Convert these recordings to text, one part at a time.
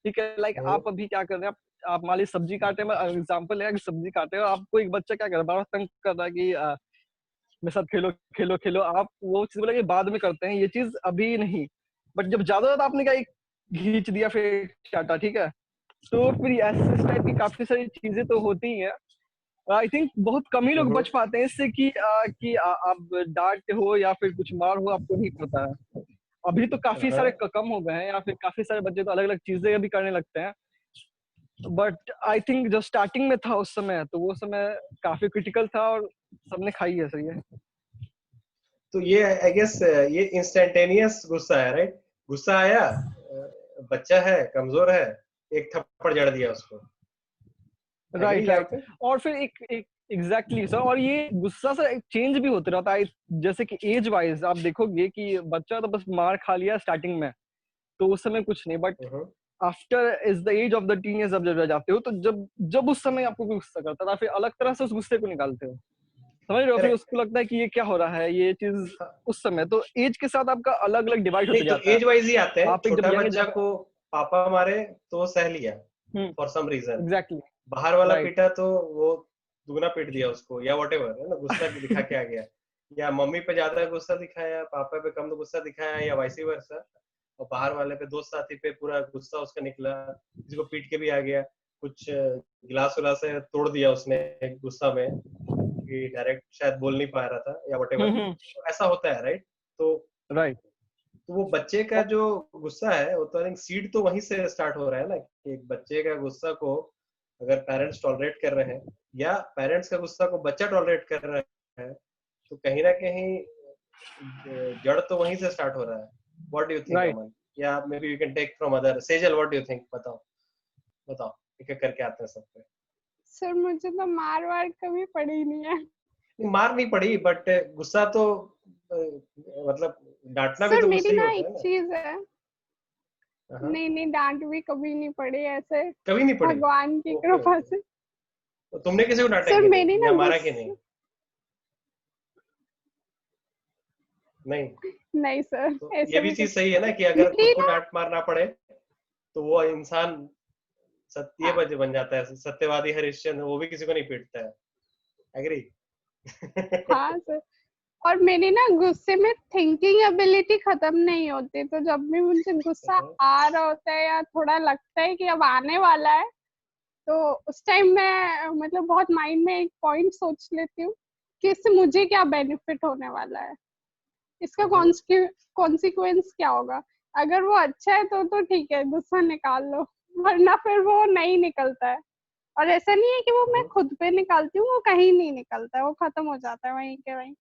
ठीक है, लाइक आप अभी क्या कर रहे हैं, आप मान लीजिए सब्जी काटे में एग्जांपल है कि सब्जी काटे हो, आपको एक बच्चा क्या कर रहा है, बार तंग कर रहा है कि मेरे साथ खेलो खेलो खेलो, आप वो चीज बोला कि बाद में करते हैं, ये चीज अभी नहीं, बट जब ज्यादा आपने क्या खींच दिया फिर चाटा, ठीक है, तो फिर ऐसे इस टाइप की काफी सारी चीजें तो होती ही हैं। आई थिंक बहुत कम ही लोग बच पाते हैं इससे कि आप डांट हो या फिर कुछ मार हो, आपको नहीं पता है। अभी तो काफी सारे कम हो गए हैं, या फिर काफी सारे बच्चे तो अलग अलग चीजें भी करने लगते हैं, बट आई थिंक जब स्टार्टिंग में था उस समय, तो वो समय काफी क्रिटिकल था और सबने खाई है, सही है। तो ये आई गेस ये इंस्टेंटेनियस गुस्सा है, राइट? गुस्सा आया, बच्चा है, कमजोर है, एक थप्पड़ जड़ दिया उसको, राइट यहाँ राइट पे। और फिर एक एग्जैक्टली सर, और ये गुस्सा सर चेंज भी होते रहता है, जैसे कि एज वाइज आप देखोगे कि बच्चा तो बस मार खा लिया स्टार्टिंग में, तो उस समय कुछ नहीं, but after is the age of the teenage, जब जाते हो, तो जब जब उस समय आपको गुस्सा करता था, फिर अलग तरह से उस गुस्से को निकालते हो, समझ रहे हो, फिर करेक्ट। उसको लगता है कि ये क्या हो रहा है, ये चीज उस समय, तो एज के साथ आपका अलग अलग डिवाइड नहीं होते तो जाता है। एज वाइज ही आते हैं, आप एक जब छोटा यंग बच्चा जब को पापा मारे तो वो सह लिया फॉर सम रीजन, एग्जैक्टली बाहर वाला राइट पीटा तो वो दुगना पीट दिया उसको, या व्हाटएवर है ना, गुस्सा दिखा के आ गया, या मम्मी पे ज्यादा गुस्सा दिखाया, पापा पे कम गुस्सा दिखाया, या वाइसी वर्सा, और बाहर वाले पे, दोस्त साथी पे पूरा गुस्सा उसका निकला, किसी को पीट के भी आ गया, कुछ गिलास उलास से तोड़ दिया उसने गुस्सा में, कि डायरेक्ट शायद बोल नहीं पा रहा था या व्हाटएवर, तो ऐसा होता है, राइट? तो राइट वो बच्चे का जो गुस्सा है वो तो आई थिंक सीड तो वहीं से स्टार्ट हो रहा है ना, कि एक बच्चे का गुस्सा को अगर पेरेंट्स टॉलरेट कर रहे हैं, या पेरेंट्स का गुस्सा को बच्चा टॉलरेट कर रहा है, तो कहीं ना कहीं जड़ तो वहीं से स्टार्ट हो रहा है। What do you think right Aman? या maybe you can take from other, Sejal what do you think? बताओ बताओ, एक एक करके आते हैं सब पे। सर मुझे तो मार वार कभी पड़ी नहीं है। मार नहीं पड़ी, बट गुस्सा तो मतलब डांटना भी सर तो मेरी गुस्सा ही ना होता एक है ना। चीज है, हाँ, नहीं नहीं डांट भी कभी नहीं पड़ी ऐसे, कभी नहीं पड़ी। भगवान की ओके कृपा ओके, से। तो तुमने किसी को डांटा सर कि मेरी नहीं, ना या मारा कि नहीं? गुस्सा, नहीं। नहीं सर तो ये ऐसा भी भी चीज कुछ, सही है ना, कि अगर खुद मेरी को ना डांट मारना पड़े तो वो इंसान सत्य बन जाता है, सत्यवादी हरिश्चंद्र, वो भी किसी को नहीं पीटता है। एग्री? हाँ सर, और मेरी ना गुस्से में थिंकिंग एबिलिटी खत्म नहीं होती, तो जब भी मुझे गुस्सा आ रहा होता है या थोड़ा लगता है कि अब आने वाला है, तो उस टाइम मैं मतलब बहुत माइंड में एक पॉइंट सोच लेती हूँ कि इससे मुझे क्या बेनिफिट होने वाला है, इसका कॉन्सिक्वेंस क्या होगा। अगर वो अच्छा है तो ठीक है, गुस्सा निकाल लो, वरना फिर वो नहीं निकलता है। और ऐसा नहीं है कि वो मैं खुद पे निकालती हूँ, वो कहीं नहीं निकलता है, वो खत्म हो जाता है वहीं के वहीं।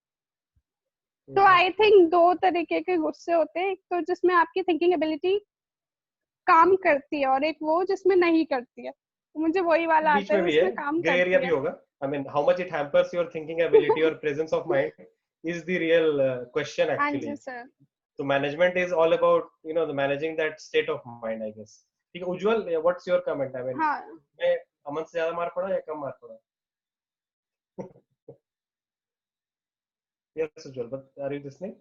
तो आई थिंक दो तरीके के गुस्से होते हैं, एक तो जिसमें आपकी थिंकिंग एबिलिटी काम करती है, और एक वो जिसमें नहीं करती है। तो मुझे वही वाला बीच आता में है भी है, जिसमें काम ग्रे एरिया करती भी है। होगा। I mean how much it hampers your thinking ability और presence of mind is the real question हाँ एक्चुअली। जी सर। तो management is all about the managing that state of mind, I guess. ठीक है Ujjwal, what's your comment? I mean हाँ मैं अमन से ज्यादा मार पड़ा या कम मार पड़ा? Yes Ujjwal, but are you listening?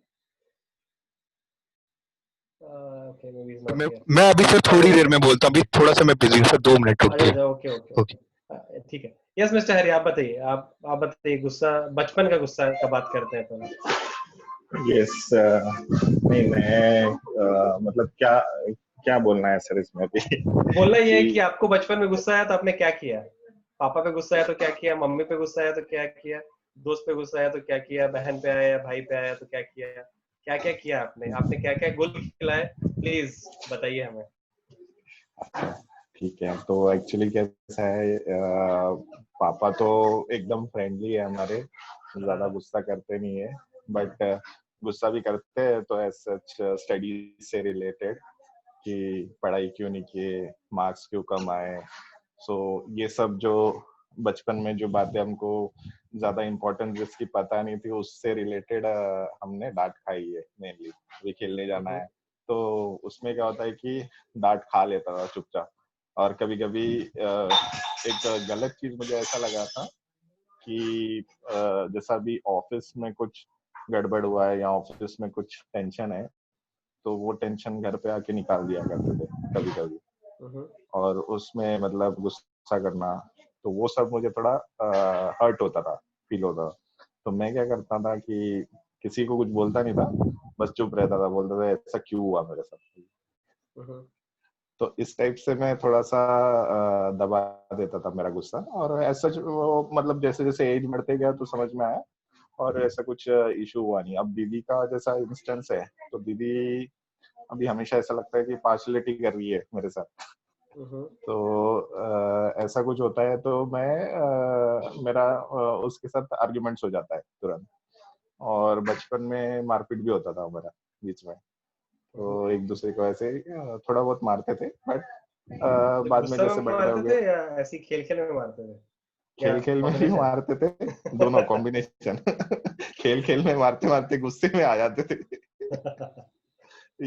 Okay, maybe is not here. मैं अभी सर चलो थोड़ी देर में बोलता हूँ, अभी थोड़ा सा मैं बिजी हूँ सर, 2 मिनट अच्छा रुकिए। अच्छा, ओके ओके ओके। ओके, ठीक है। यस मिस्टर हरी, आप बताइए, आप बताइए, गुस्सा, बचपन का गुस्सा का बात करते हैं थोड़ा। यस, नहीं मैं मतलब क्या क्या बोलना है सर इसमें भी बोलना ये है कि कि आपको बचपन में गुस्सा आया तो आपने क्या किया? पापा पे गुस्सा आया तो क्या किया? मम्मी पे गुस्सा आया तो क्या किया? दोस्त पे गुस्सा आया तो क्या किया? बहन पे आया या भाई पे आया तो क्या किया? क्या क्या किया आपने क्या क्या गुल खिलाए? प्लीज बताइए हमें। ठीक है, तो एक्चुअली कैसा है, पापा तो एकदम फ्रेंडली है हमारे, ज्यादा गुस्सा करते नहीं है, बट गुस्सा भी करते हैं तो एज सच स्टडी से रिलेटेड, कि पढ़ाई क्यों नहीं किए, मार्क्स क्यों कम आए। सो ये सब जो बचपन में जो बातें हमको ज्यादा इम्पोर्टेंट जिसकी पता नहीं थी, उससे रिलेटेड हमने डांट खाई है मेनली। अभी खेलने जाना है तो उसमें क्या होता है कि डांट खा लेता था चुपचाप। और कभी कभी एक गलत चीज मुझे ऐसा लगा था कि जैसा अभी ऑफिस में कुछ गड़बड़ हुआ है या ऑफिस में कुछ टेंशन है, तो वो टेंशन घर पे आके निकाल दिया करते थे कभी कभी। और उसमें मतलब गुस्सा करना, तो वो सब मुझे थोड़ा हर्ट होता था, फील होता था। तो मैं क्या करता था कि किसी को कुछ बोलता नहीं था, बस चुप रहता था, बोलता था ऐसा क्यों हुआ मेरे साथ। तो इस टाइप से मैं थोड़ा सा दबा देता था मेरा गुस्सा, और ऐसा वो मतलब जैसे जैसे एज बढ़ते गया तो समझ में आया, और ऐसा कुछ इशू हुआ नहीं। अब दीदी का जैसा इंस्टेंस है, तो दीदी अभी हमेशा ऐसा लगता है कि पार्शलिटी कर रही है मेरे साथ। तो ऐसा कुछ होता है तो मैं मेरा उसके साथ आर्ग्यूमेंट्स हो जाता है तुरंत, और बचपन में मारपीट भी होता था हमारा बीच में। तो एक दूसरे को ऐसे थोड़ा बहुत मारते थे, बट तो बाद में गुस्सा जैसे में बड़े हो मारते गए, थे या ऐसी खेल खेल में मारते थे, या खेल खेल में भी कॉम्बिनेशन? मारते थे, दोनों कॉम्बिनेशन। खेल खेल में मारते मारते गुस्से में आ जाते थे।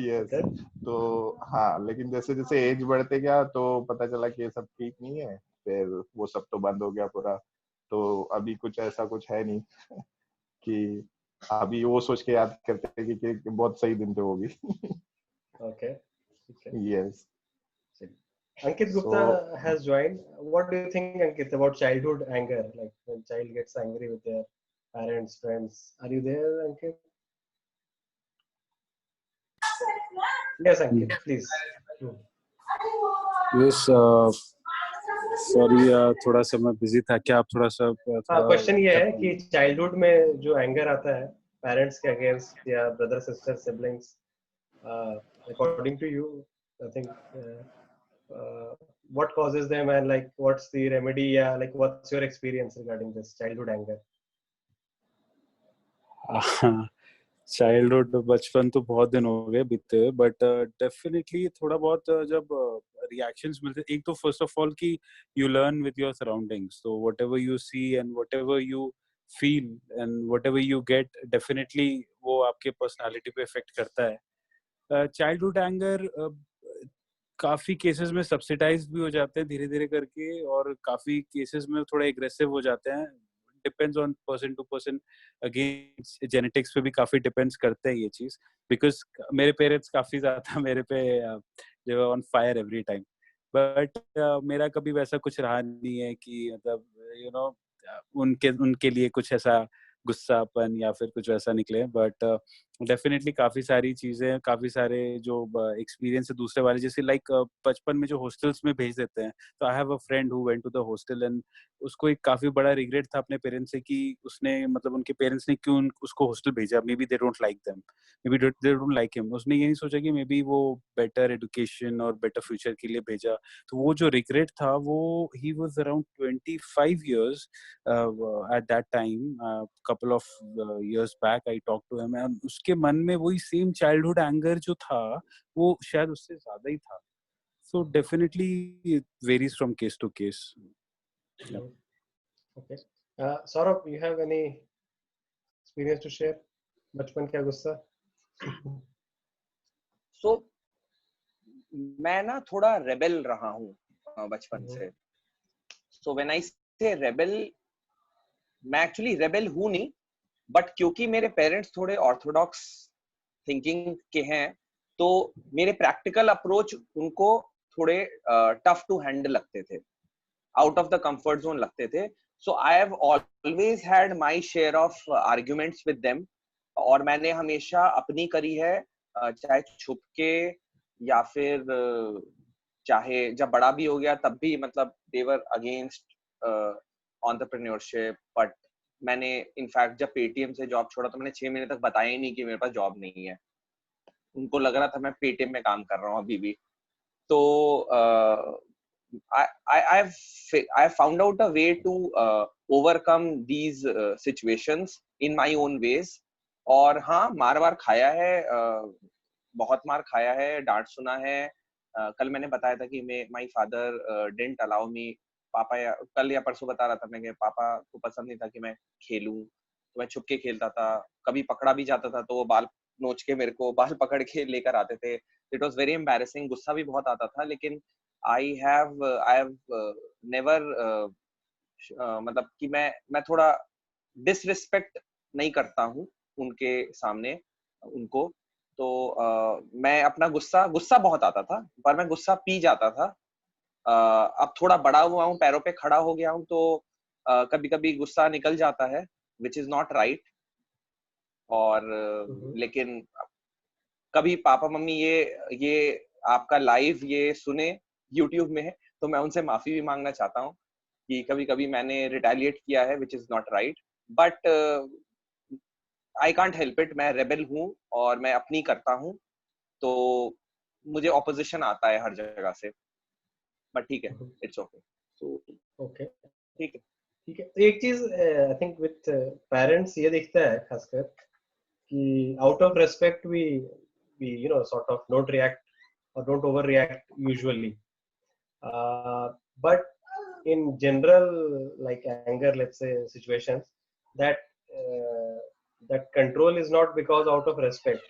यस। ओके। तो हाँ, लेकिन जैसे जैसे एज बढ़ते गया तो पता चला कि ये सब ठीक नहीं है, फिर वो सब तो बंद हो गया पूरा। तो अभी कुछ ऐसा कुछ है नहीं कि अभी वो सोच के याद करते हैं कि बहुत सही दिन थे वो भी। ओके, ठीक है। Yes. Ankit so Gupta has joined. What do you think, Ankit, about childhood anger? Like when child gets angry with their parents, friends. Are you there, Ankit? Yes, Ankit, please. Yes sorry, थोड़ा सा मैं busy था। क्या आप थोड़ा सा हाँ, थोड़ा क्वेश्चन ये क्या है कि चाइल्डहुड में जो एंगर आता है पेरेंट्स के अगेंस्ट या brother sister siblings, according to you, I think what causes them, and like what's the remedy? Yeah, like what's your experience regarding this childhood anger? Childhood बचपन तो बहुत दिन हो गए बीते हुए, बट डेफिनेटली थोड़ा बहुत जब रिएक्शंस मिलते, एक तो फर्स्ट ऑफ ऑल कि you learn with your surroundings, तो whatever you see and whatever you feel and whatever you get, definitely वो आपके पर्सनालिटी पे इफेक्ट करता है। चाइल्डहुड एंगर काफी केसेस में सब्सिडाइज भी हो जाते हैं धीरे धीरे करके, और काफी केसेस में थोड़ा एग्रेसिव हो जाते हैं। Depends on person to person, again genetics पे भी काफी डिपेंड्स करते हैं ये चीज, बिकॉज मेरे पेरेंट्स काफी ज्यादा मेरे पे जो on fire every time, but मेरा कभी वैसा कुछ रहा नहीं है कि मतलब यू नो उनके उनके लिए कुछ ऐसा गुस्सापन या फिर कुछ वैसा निकले। बट डेफिनेटली काफी सारी चीजें, काफी सारे जो एक्सपीरियंस है दूसरे वाले, जैसे लाइक बचपन में जो हॉस्टल्स में भेज देते हैं, तो I have a friend who went to the hostel, and उसको एक काफी बड़ा रिग्रेट था अपने पेरेंट्स से कि उसने मतलब उनके पेरेंट्स ने क्यों उसको हॉस्टल भेजा। May be they don't like them, may be they don't like him. उसने ये नहीं सोचा कि मे बी वो बेटर एजुकेशन और बेटर फ्यूचर के लिए भेजा। तो वो जो रिग्रेट था, वो he was around 25 years at that time, couple of years back I talked to him, and उसके मन में वही सेम चाइल्डहुड एंगर जो था, वो शायद उससे ज्यादा ही था। So definitely it varies from case to case. Yeah. Okay. Saurabh, you have any experience to share? बचपन का गुस्सा? So मैं ना थोड़ा रेबेल रहा हूँ बचपन से। So when I say rebel, मैं एक्चुअली रेबेल हूँ नहीं, बट क्योंकि मेरे पेरेंट्स थोड़े ऑर्थोडॉक्स थिंकिंग के हैं, तो मेरे प्रैक्टिकल अप्रोच उनको थोड़े टफ टू हैंडल लगते थे, out of the comfort zone लगते थे। So I have always had my share of arguments with them, और मैंने हमेशा अपनी करी है, चाहे छुप के या फिर चाहे जब बड़ा भी हो गया तब भी, मतलब दे वर अगेंस्ट एंटरप्रेन्योरशिप। बट मैंने इनफैक्ट जब पेटीएम से जॉब छोड़ा तो मैंने 6 महीने तक बताया ही नहीं कि मेरे पास जॉब नहीं है। उनको लग रहा था मैं पेटीएम में काम कर रहा हूँ अभी भी। तो I found out a way to overcome these situations in my own ways। और हाँ, मार खाया है, बहुत मार खाया है, डांट सुना है। कल मैंने बताया था कि my father didn't allow me, पापा कल या परसों बता रहा था मैं कि पापा को पसंद नहीं था कि मैं खेलूं, तो मैं छुप के खेलता था। कभी पकड़ा भी जाता था तो वो बाल नोच के मेरे को बाल पकड़ के लेकर आते थे। इट वाज वेरी एम्बैरेसिंग, गुस्सा भी बहुत आता था, लेकिन आई हैव नेवर मतलब कि मैं थोड़ा डिसरिस्पेक्ट नहीं करता हूँ उनके सामने उनको। तो मैं अपना गुस्सा बहुत आता था, पर मैं गुस्सा पी जाता था, अब थोड़ा बड़ा हुआ हूँ, पैरों पे खड़ा हो गया हूँ, तो कभी कभी गुस्सा निकल जाता है, विच इज नॉट राइट। और लेकिन कभी पापा मम्मी ये आपका लाइव ये सुने यूट्यूब में है, तो मैं उनसे माफी भी मांगना चाहता हूँ कि कभी कभी मैंने रिटेलिएट किया है, which is not right, but I can't help it. मैं रेबेल हूँ और मैं अपनी करता हूँ, तो मुझे ऑपोजिशन आता है हर जगह से, बट ठीक है, इट्स ओके। सो ओके, ठीक है। ठीक है। तो एक चीज आई थिंक विथ पेरेंट्स ये दिखता है खासकर कि out of respect we you know sort of don't react or don't overreact usually, but in general, like anger, let's say, situations, that that control is not because out of respect.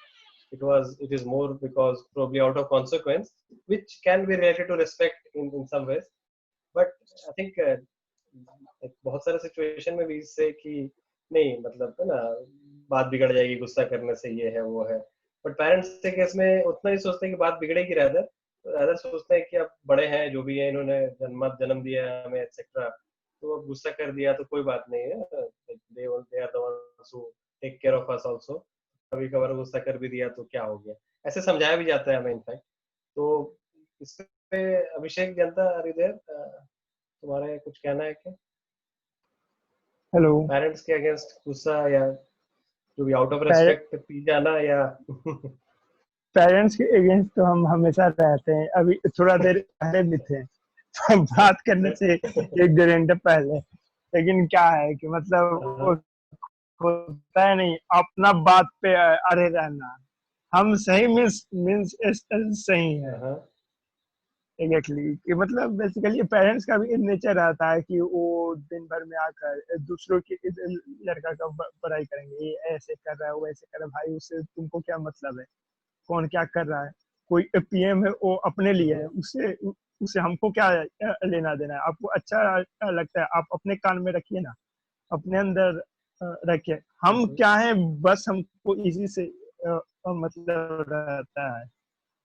It is more because probably out of consequence, which can be related to respect in some ways. But I think बहुत सारे situation में भी इससे कि नहीं, मतलब है ना, बात बिगड़ जाएगी गुस्सा करने से, ये है वो है। बट पेरेंट्स के केस में उतना ही सोचते हैं कि बात बिगड़ेगी, रादर सोचते हैं कि अब बड़े हैं, जो भी है, इन्होंने जन्म दिया है हमें एक्सेट्रा, तो अब गुस्सा कर दिया तो कोई बात नहीं है, they are the ones who take care of us also, कभी कभार गुस्सा कर भी दिया तो क्या हो गया, ऐसे समझाया भी जाता है हमें इनफैक्ट। तो इस पे अभिषेक जनता हृदय, तुम्हारा कुछ कहना है क्या? हेलो। पेरेंट्स के अगेंस्ट गुस्सा या जो भी आउट ऑफ रेस्पेक्ट पी जाना, या पेरेंट्स के अगेंस्ट तो हम हमेशा रहते हैं। अभी थोड़ा देर पहले भी थे तो बात करने से 1-2 घंटे पहले, लेकिन क्या है कि मतलब होता है नहीं अपना बात पे अड़े रहना। हम सही मीन्स सही है एग्जैक्टली कि मतलब बेसिकली पेरेंट्स का भी नेचर रहता है कि वो दिन भर में आकर दूसरों की लड़का का बुराई करेंगे, ये ऐसे कर रहा है वो ऐसे कर रहा है, भाई उससे तुमको क्या मतलब है, कौन क्या कर रहा है, कोई पीएम है वो अपने लिए है, उससे हमको क्या लेना देना है। आपको अच्छा लगता है आप अपने कान में रखिए ना, अपने अंदर रखिए। हम क्या है बस हमको इसी से मतलब रहता है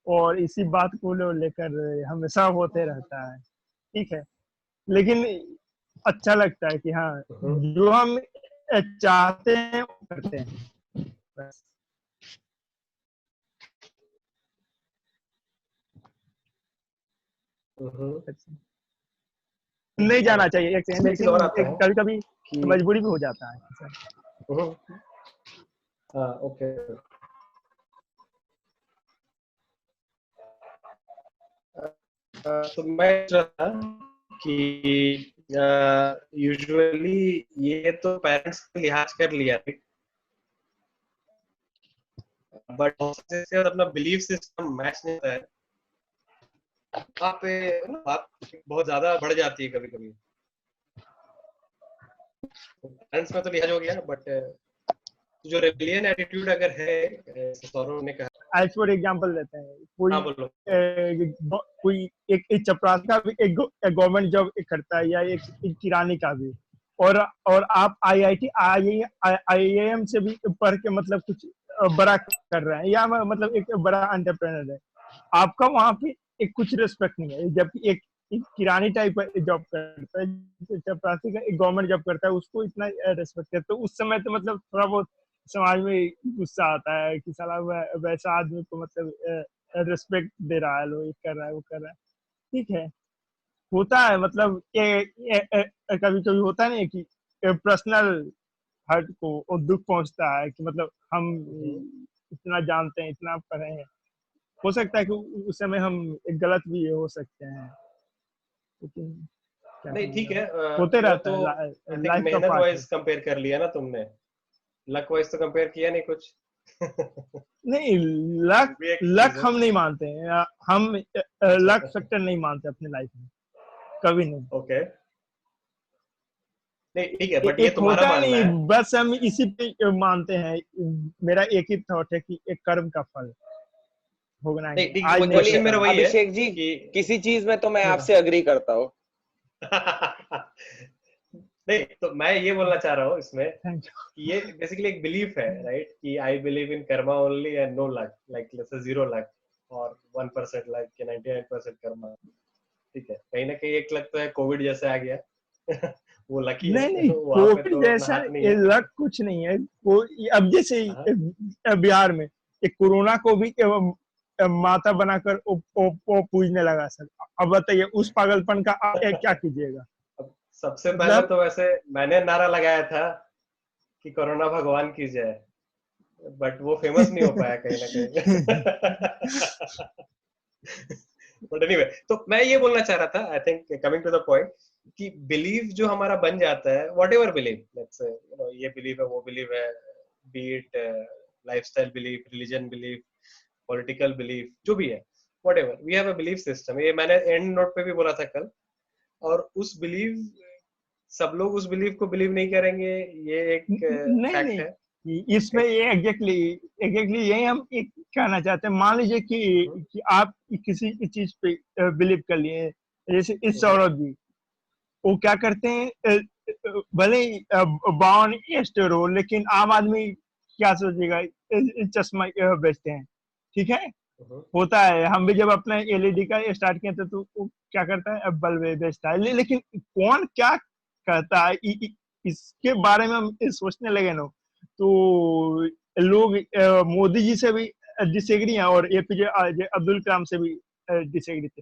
और इसी बात को लेकर हमेशा होते रहता है, ठीक है। लेकिन अच्छा लगता है कि हाँ जो हम चाहते हैं वो करते हैं बस। नहीं जाना चाहिए एक सेकंड, लेकिन कभी कभी मजबूरी भी हो जाता है। ओके, तो मैं रहा कि यूजुअली ये तो पेरेंट्स ने लिहाज कर लिया, बट अपना बिलीफ सिस्टम मैच नहीं होता है, वहाँ पे बात बहुत ज्यादा बढ़ जाती है कभी कभी। पेरेंट्स में तो लिहाज हो गया, बट जो रेबेलियन एटीट्यूड अगर है, सौरभ ने कहा, आज फॉर एग्जांपल लेते हैं कोई एक चपरासी का भी एक गवर्नमेंट जॉब करता है या एक किरानी का भी, और आप IIM से भी पढ़ के मतलब कुछ बड़ा कर रहे हैं या मतलब एक बड़ा एंटरप्रेन्योर है, आपका वहाँ पे एक कुछ रिस्पेक्ट नहीं है। जबकि एक किरानी टाइप का जॉब करता है, चपरासी का एक गवर्नमेंट जॉब करता है, उसको इतना रिस्पेक्ट है। तो उस समय तो मतलब थोड़ा बहुत समाज में गुस्सा आता है कि साला वैसा आदमी को मतलब रिस्पेक्ट दे रहा है, लोग ये कर रहा है वो कर रहा है, ठीक है होता है। मतलब कभी कभी होता नहीं है कि पर्सनल हर्ट को दुख पहुंचता है कि मतलब हम इतना जानते हैं, इतना कर रहे हैं, हो सकता है कि उस समय हम एक गलत भी हो सकते हैं, लेकिन नहीं ठीक है, होते रहता तो है, लाइफ मेहनत वाइज कंपेयर कर लिया ना तुमने, लक वाइज तो कंपेयर किया नहीं कुछ। नहीं लक हम नहीं मानते हैं, हम लक फैक्टर नहीं मानते अपने लाइफ में कभी नहीं। ओके, नहीं ठीक है, बट ये तुम्हारा मानना नहीं है। बस हम इसी पे मानते हैं। मेरा एक ही थॉट है कि एक कर्म का फल भोगना है। आज क्वेश्चन मेरा वही है अभिषेक जी कि किसी चीज में तो मैं आपसे अग्री करता हूँ। नहीं तो मैं ये बोलना चाह रहा हूँ इसमें कि ये बेसिकली एक बिलीफ है, राइट, कि I believe in karma only and no luck, like let's say 0 luck और 1% लक, 99% कर्मा। ठीक है, कहीं ना कहीं एक लगता है कोविड जैसे आ गया वो लकी है, नहीं नहीं, वहां पे कोविड तो अपना जैसा हाथ नहीं ये है। लक कुछ नहीं है। वो अब जैसे हाँ, बिहार में एक कोरोना को भी माता बनाकर वो पूजने लगा सर। अब बताइए उस पागलपन का आप क्या कीजिएगा। अब सबसे पहले मतलब तो वैसे मैंने नारा लगाया था कि कोरोना भगवान की जय, बट वो फेमस नहीं हो पाया कहीं ना कहीं बट एनीवे, तो मैं ये बोलना चाह रहा था, I think coming to the point, कि बिलीव जो हमारा बन जाता है, what ever believe, let's say ये बिलीव है, वो बिलीव है, be it lifestyle belief, religion belief, political belief, जो भी है, whatever, we have a belief system. ये मैंने एंड नोट पे भी बोला था कल। और उस बिलीव, सब लोग उस बिलीव को बिलीव नहीं करेंगे, ये एक नहीं फैक्ट नहीं, है। इसमें ये एग्जैक्टली यही हम एक कहना चाहते हैं। मान लीजिए कि आप किसी चीज पे बिलीव कर लिए, जैसे इस सौरभ जी, वो क्या करते हैं, भले ही बावन स्टोर हो, लेकिन आम आदमी क्या सोचेगा, चश्मा बेचते हैं, ठीक है, होता है। हम भी जब अपना एलईडी का स्टार्ट किए थे तो वो क्या करता है, अब बल्ब बेचता है। लेकिन कौन क्या कहता है, इसके बारे में हम सोचने लगे ना, तो लोग मोदी जी से भी डिसएग्री हैं और एपीजे अब्दुल कलाम से भी डिसएग्री थे।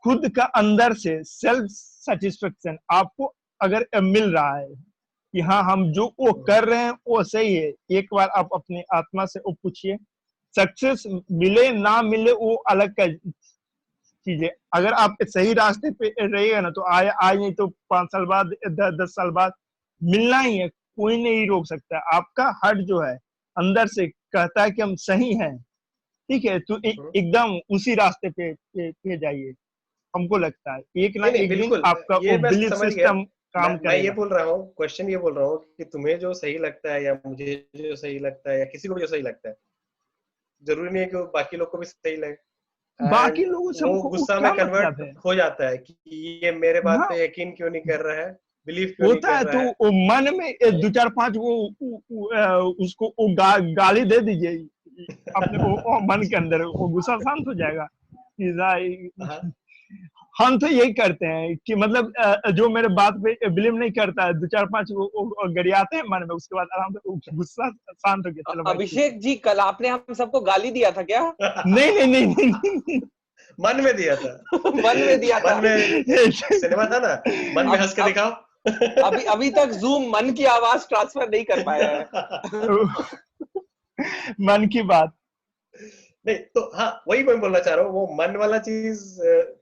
खुद का अंदर से सेल्फ सेटिस्फेक्शन आपको अगर मिल रहा है कि हाँ हम जो वो कर रहे हैं वो सही है, एक बार आप अपने आत्मा से वो पूछिए। सक्सेस मिले ना मिले वो अलग का चीज है। अगर आप सही रास्ते पे रहिएगा ना, तो आज नहीं तो 5 साल बाद, 10 साल बाद मिलना ही है। कोई नहीं रोक सकता। आपका हट जो है अंदर से कहता है कि हम सही हैं, ठीक है, तो एकदम उसी रास्ते पे जाइए। हमको लगता है एक ना नहीं नहीं, एक दिन बिल्कुल, आपका वो ये मैं बिलीफ समझ गया। सिस्टम काम मैं ये करेगा। बोल रहा हूँ, क्वेश्चन ये बोल रहा हूँ कि तुम्हें जो सही लगता है या मुझे जो सही लगता है या किसी को भी जो सही लगता है, जरूरी नहीं है कि वो बाकी लोग को भी सही लगे। बाकी एंड लोगों से वो हमको वो गुस्सा में क्या मतलब कन्वर्ट है। हो जाता है कि ये मेरे बात हाँ, पे यकीन क्यों नहीं कर रहा है, बिलीव क्यों नहीं होता है कर तो रहा है। वो मन में दो चार पांच उसको वो गाली दे दीजिए अपने वो मन के अंदर, वो गुस्सा शांत हो जाएगा। हाँ, हम तो यही करते हैं कि मतलब जो मेरे बात पे बिलीव नहीं करता है, दो चार पांच वो गरियाते हैं मन में, उसके बाद आराम से वो गुस्सा शांत हो गया, चलो भाई ठीक है। अभिषेक जी, कल आपने हम सबको गाली दिया था क्या? नहीं नहीं नहीं नहीं, नहीं, नहीं। मन में दिया था मन में दिया था। मन में सिनेमा था ना, मन में हंस के अब दिखाओ अभी तक जूम मन की आवाज ट्रांसफर नहीं कर पाया है। मन की बात। नहीं तो हाँ, वही मैं बोलना चाह रहा हूँ, वो मन वाला चीज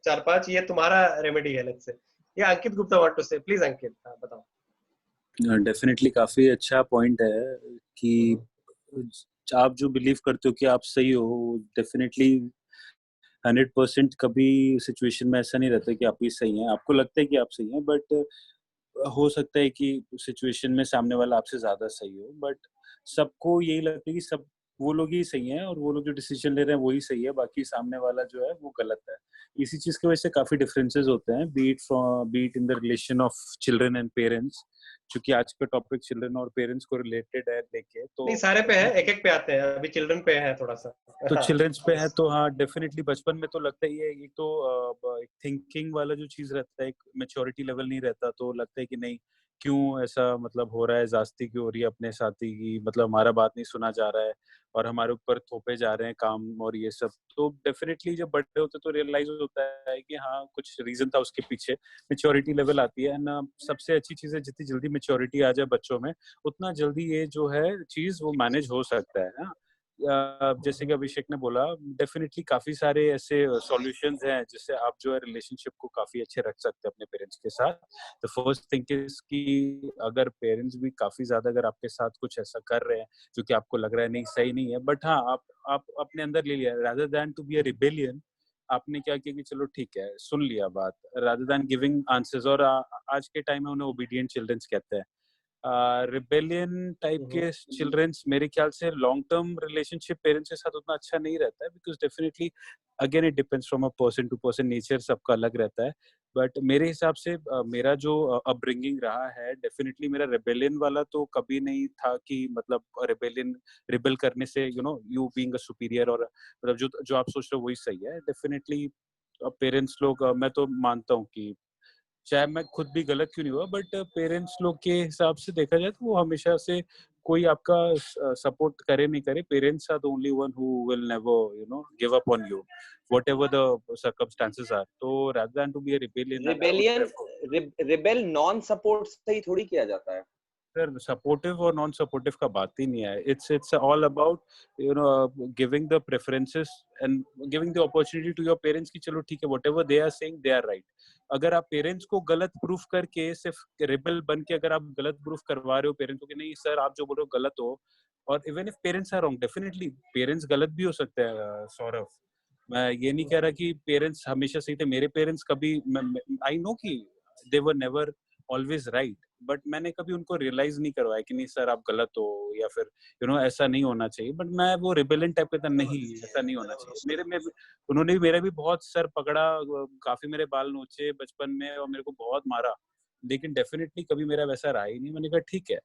4-5 ये तुम्हारा रेमेडी है, लेट्स से। या अंकित गुप्ता वांट टू से, प्लीज अंकित, हाँ बताओ। डेफिनेटली काफी अच्छा पॉइंट है कि आप जो बिलीव करते हो कि आप सही हो, डेफिनेटली 100% कभी सिचुएशन में ऐसा नहीं रहता कि आप ही सही हैं। आपको लगता है कि आप सही हैं, बट हो सकता है कि सिचुएशन में सामने वाला आपसे ज्यादा सही हो। बट सबको यही लगता है कि सब वो लोग ही सही हैं और वो लोग जो डिसीजन ले रहे हैं वही सही है, बाकी सामने वाला जो है वो गलत है। इसी चीज की वजह से काफी डिफरेंसेस होते हैं, between the relation of children and parents. क्योंकि आज का टॉपिक चिल्ड्रन और पेरेंट्स को रिलेटेड है लेके, नहीं, तो सारे पे है, एक एक पे आते हैं, अभी चिल्ड्रन पे है थोड़ा सा। तो हाँ, चिल्ड्रंस पे है तो हाँ डेफिनेटली बचपन में तो लगता ही है। एक तो एक थिंकिंग वाला जो चीज रहता है, एक मेच्योरिटी लेवल नहीं रहता, तो लगता है कि नहीं क्यों ऐसा मतलब हो रहा है, जास्ती क्यों हो रही है अपने साथी की, मतलब हमारा बात नहीं सुना जा रहा है और हमारे ऊपर थोपे जा रहे हैं काम और ये सब। तो डेफिनेटली जब बड़े होते तो रियलाइज होता है कि हाँ कुछ रीजन था उसके पीछे, मेच्योरिटी लेवल आती है ना। सबसे अच्छी चीज है जितनी जल्दी मेच्योरिटी आ जाए बच्चों में, उतना जल्दी ये जो है चीज वो मैनेज हो सकता है ना। जैसे कि अभिषेक ने बोला, डेफिनेटली काफी सारे ऐसे सॉल्यूशंस हैं जिससे आप जो है रिलेशनशिप को काफी अच्छे रख सकते हैं अपने पेरेंट्स के साथ। द फर्स्ट थिंग इज कि अगर पेरेंट्स भी काफी ज्यादा अगर आपके साथ कुछ ऐसा कर रहे हैं जो कि आपको लग रहा है नहीं सही नहीं है, बट हाँ आप अपने अंदर ले लिया, rather than to be a rebellion आपने क्या किया कि चलो ठीक है सुन लिया बात, रादर देन गिविंग आंसर्स। और आज के टाइम में उन्हें ओबीडिएंट चिल्ड्रंस कहते हैं। रिबेलियन टाइप के चिल्ड्रंस मेरे ख्याल से लॉन्ग टर्म रिलेशनशिप पेरेंट्स के साथ उतना अच्छा नहीं रहता है, because definitely again it depends from a person to person, nature सबका अलग रहता है। बट मेरे हिसाब से मेरा जो अपब्रिंगिंग रहा है, डेफिनेटली मेरा रेबेलियन वाला तो कभी नहीं था कि मतलब रिबेल करने से यू बीइंग अ सुपीरियर और मतलब जो जो आप सोच रहे हो वही सही है। डेफिनेटली अब पेरेंट्स लोग मैं तो मानता हूँ कि चाहे मैं खुद भी गलत क्यों नहीं हुआ, बट पेरेंट्स लोग के हिसाब से देखा जाए तो वो हमेशा से कोई आपका सपोर्ट करे नहीं करे, parents are the only one who will never give up on you whatever the circumstances are. तो rather than to be a rebellion, I would rebellion prefer rebel non support से ही थोड़ी किया जाता है. सर सपोर्टिव और non supportive का बात ही नहीं है. It's all about giving the preferences and giving the opportunity to your parents कि चलो ठीक है, whatever they are saying they are right. अगर आप पेरेंट्स को गलत प्रूफ करके सिर्फ रिबेल बन के अगर आप गलत प्रूफ करवा रहे हो पेरेंट्स को कि नहीं सर आप जो बोल रहे हो गलत हो, और even if parents are wrong, definitely parents गलत भी हो सकते हैं सौरभ. मैं ये नहीं कह रहा कि पेरेंट्स हमेशा सही थे. मेरे पेरेंट्स कभी, आई नो कि they were never always right, but मैंने कभी उनको रियलाइज नहीं करवाया कि नहीं सर आप गलत हो, या फिर ऐसा नहीं होना चाहिए. बट मैं वो रिबेलियन टाइप का था, नहीं ऐसा नहीं होना चाहिए. मेरे में उन्होंने भी मेरा भी बहुत सर पकड़ा, काफी मेरे बाल नोचे बचपन में और मेरे को बहुत मारा, लेकिन डेफिनेटली कभी मेरा वैसा रहा ही नहीं. मैंने कहा ठीक है,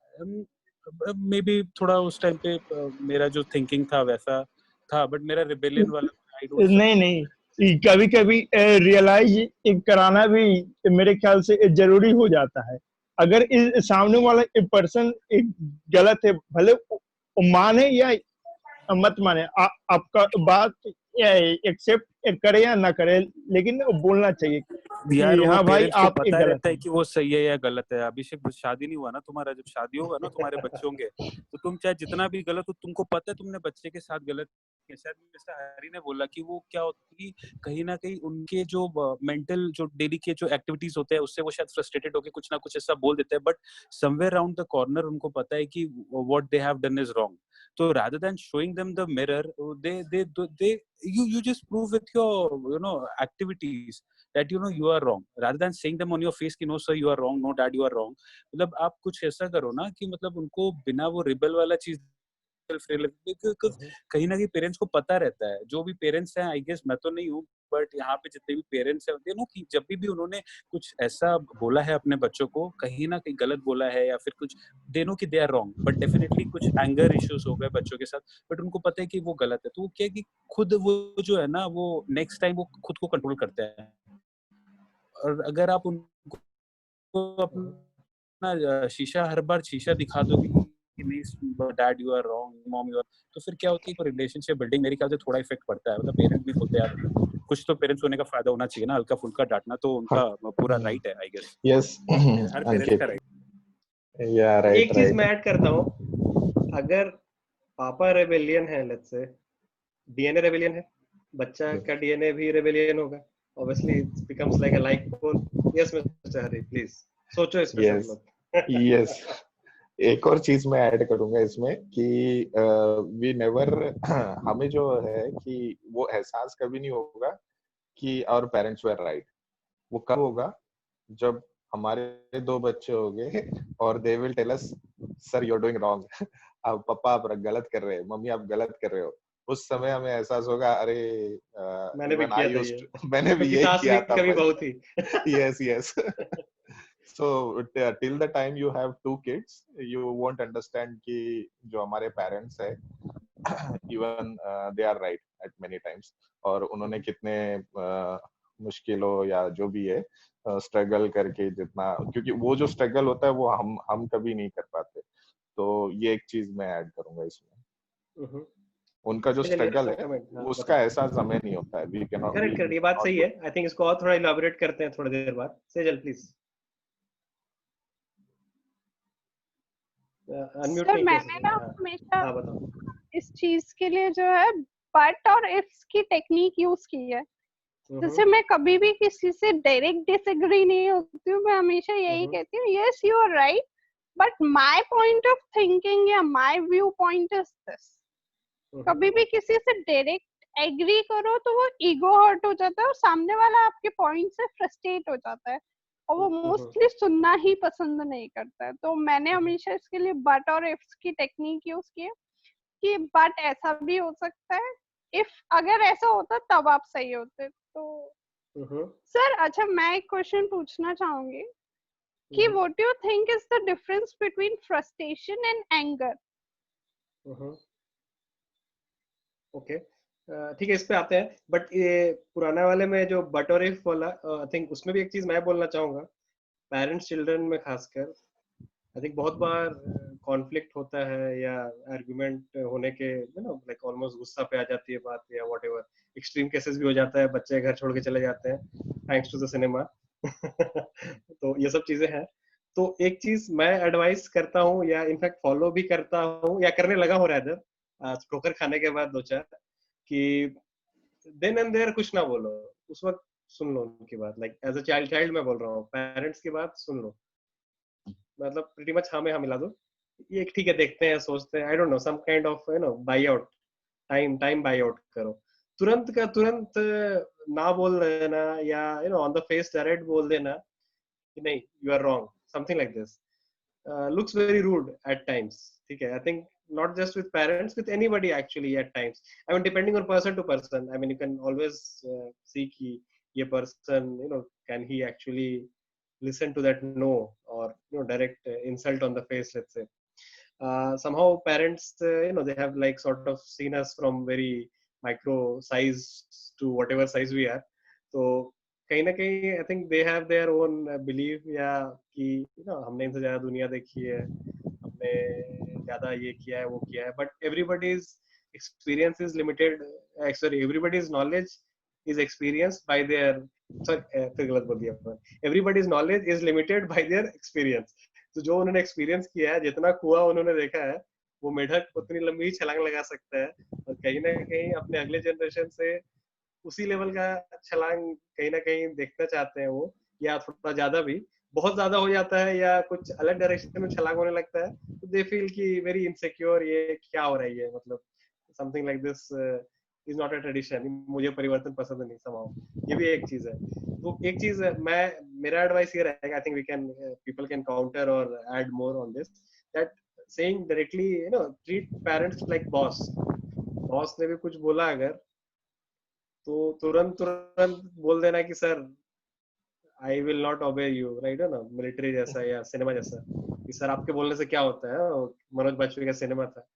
मे बी थोड़ा उस टाइम पे मेरा जो थिंकिंग था वैसा था, बट मेरा रिबेलियन वाला I don't नहीं नहीं, कभी कभी रियलाइज कराना भी मेरे ख्याल से जरूरी हो जाता है. अगर इस सामने वाला पर्सन गलत है, भले वो माने या मत माने, आपका बात एक्सेप्ट करे या ना करे, लेकिन बोलना चाहिए यार कि वो हाँ भाई पेरेंट्स को आप पता गलत रहता है है. कि वो सही है या गलत है. अभिषेक शादी नहीं हुआ ना तुम्हारा, जब शादी होगा ना तुम्हारे बच्चे होंगे तो तुम चाहे जितना भी गलत हो, तुमको पता है तुमने बच्चे के साथ गलत किया. शायद जैसा हरी ने बोला कि वो क्या होता है कि कहीं ना कहीं उनके जो मेंटल जो डेली के जो एक्टिविटीज होते हैं उससे वो शायद फ्रस्ट्रेटेड होकर कुछ ना कुछ ऐसा बोल देते हैं, but somewhere around the corner उनको पता है कि what they have done is wrong. So rather than showing them the mirror, you just prove with your activities that you are wrong, rather than saying them on your face कि no sir you are wrong, no dad you are wrong. मतलब आप कुछ ऐसा करो ना कि मतलब उनको बिना वो रिबल वाला चीज कहीं ना कहीं पेरेंट्स को पता रहता है. जो भी पेरेंट्स हैं, आई गेस मैं तो नहीं हूँ, बट यहाँ पे जितने भी पेरेंट्स हैं देखो कि जब भी उन्होंने कुछ ऐसा बोला है अपने बच्चों को, कहीं ना कहीं गलत बोला है या फिर कुछ देनो कि they are wrong, but definitely कुछ एंगर इश्यूज हो गए बच्चों के साथ, बट उनको पता है कि वो गलत है. तो वो क्या है कि खुद वो जो है ना वो नेक्स्ट टाइम वो खुद को कंट्रोल करते हैं. और अगर आप उनको अपना शीशा हर बार शीशा दिखा दोगे कि नहीं dad you are wrong, mom you are, तो फिर क्या होती है रिलेशनशिप बिल्डिंग मेरे ख्याल से थोड़ा इफेक्ट पड़ता है. मतलब पेरेंट्स भी बोलते हैं यार कुछ तो पेरेंट्स होने का फायदा होना चाहिए ना, हल्का फुल्का डांटना तो उनका पूरा राइट है आई गेस. यस हर पेरेंट्स का राइट. या राइट एक चीज मैं ऐड करता हूँ, अगर पापा रेबेलियन है, लेट्स से डीएनए रेबेलियन है, बच्चा का डीएनए भी रेबेलियन होगा, obviously it becomes like a like pole. Yes mister Hari please सोचो इस पे सब लोग. यस एक और चीज मैं ऐड करूंगा इसमें कि वी नेवर हमें जो है कि वो एहसास कभी नहीं होगा कि आवर पेरेंट्स वर राइट. वो कब होगा जब हमारे 2 बच्चे होंगे और they will tell us sir you are doing wrong, आप पापा आप गलत कर रहे हैं, मम्मी आप गलत कर रहे हो. उस समय हमें एहसास होगा अरे मैंने भी किया था ये, मैंने भी क्योंकि यही सास किया भी था. कभी बहू थी. yes so till the time you have 2 kids you won't understand कि जो हमारे पेरेंट्स है even they are right at many times, और उन्होंने कितने मुश्किलों या जो भी है स्ट्रगल करके जितना, क्योंकि वो जो स्ट्रगल होता है वो हम कभी नहीं कर पाते. तो ये एक चीज मैं ऐड करूंगा इसमें. उनका जो स्ट्रगल है उसका एहसास हमें नहीं होता है. We can not. करेक्ट, ये बात सही है. आई थिंक इसको और थोड़ा इलैबोरेट करते हैं थोड़ी देर बाद. सेजल प्लीज अनम्यूट नहीं किया. मैंने ना हमेशा हाँ बताओ. इस चीज के लिए जो है बट और इफ्स की टेक्निक यूज की है. जैसे मैं कभी भी किसी से डायरेक्ट डिसएग्री नहीं होती हूँ. मैं हमेशा यही कहती हूँ yes you are right but my point of thinking या my view point is this. कभी भी किसी से डायरेक्ट एग्री करो तो वो ईगो हर्ट हो जाता है और सामने वाला आपके पॉइंट से फ्रस्ट्रेट हो जाता है और वो मोस्टली सुनना ही पसंद नहीं करता है. तो मैंने हमेशा इसके लिए बट और इफ्स की टेक्निक यूज की है कि बट ऐसा भी हो सकता है, इफ अगर ऐसा होता तब आप सही होते. तो सर अच्छा मैं एक क्वेश्चन पूछना चाहूंगी कि what do you think is the difference between frustration and anger? Okay, ठीक है, इस पे आते हैं, बट ये पुराना वाले में जो बट और इफ वाला, आई थिंक उसमें भी एक चीज मैं बोलना चाहूंगा, पेरेंट्स चिल्ड्रन में खासकर आई थिंक बहुत बार कॉन्फ्लिक्ट होता है या आर्गुमेंट होने के लाइक ऑलमोस्ट गुस्सा पे आ जाती है बात या व्हाटएवर, एक्सट्रीम केसेस भी हो जाता है, बच्चे घर छोड़ के चले जाते हैं थैंक्स टू द सिनेमा। तो ये सब चीजें हैं। तो एक चीज मैं एडवाइस करता हूँ या इनफैक्ट फॉलो भी करता हूँ या करने लगा हूँ रैदर, ठोकर खाने के बाद 2-4, कि देन एंड देयर कुछ ना बोलो, उस वक्त सुन लो उनकी बात, लाइक एज अ चाइल्ड मैं बोल रहा हूँ, पेरेंट्स की बात सुन लो, मतलब प्रीटी मच हाँ में हाँ मिला दो, ये ठीक है, देखते हैं, सोचते हैं, I don't know, some kind of by out, time by out करो, तुरंत का तुरंत ना बोल देना या ऑन द फेस डायरेक्ट बोल देना कि नहीं you are wrong, something like this looks very rude at times. ठीक है, I think not just with parents, with anybody actually at times. I mean, depending on person to person. I mean, you can always see कि ये person, can he actually listen to that no, or direct insult on the face, let's say. Somehow parents, they have like sort of seen us from very micro size to whatever size we are. So कहीं ना कहीं I think they have their own believe, या कि हमने इनसे ज्यादा दुनिया देखी है, हमने ज्यादा ये किया है वो किया है, but everybody's experience is limited, sorry everybody's knowledge is experience by there, sorry फिर गलत बोल दिया, everybody's knowledge is limited by their experience. तो जो उन्होंने एक्सपीरियंस किया है, जितना कुआं उन्होंने देखा है, वो मेढक उतनी लंबी छलांग लगा सकता है, और कहीं ना कहीं अपने अगले जनरेशन से उसी लेवल का छलांग कहीं ना कहीं देखना चाहते हैं वो, या थोड़ा ज्यादा भी, बहुत ज्यादा हो जाता है या कुछ अलग डायरेक्शन में छलांग होने लगता है, तो दे फील कि वेरी इनसिक्योर, ये क्या हो रहा है, मतलब something like this is not a tradition, मुझे परिवर्तन पसंद नहीं समाओ, ये भी एक चीज है। तो एक चीज मेरा एडवाइस ये रहेगा, I think we can people can counter और add more on this, that saying directly treat parents like boss, boss ने भी कुछ बोला अगर, तो तुरंत तुरंत बोल देना कि sir I will not obey you, right है ना, मिलिट्री जैसा या सिनेमा जैसा, कि सर आपके बोलने से क्या होता है, मनोज बाजपेयी का सिनेमा था,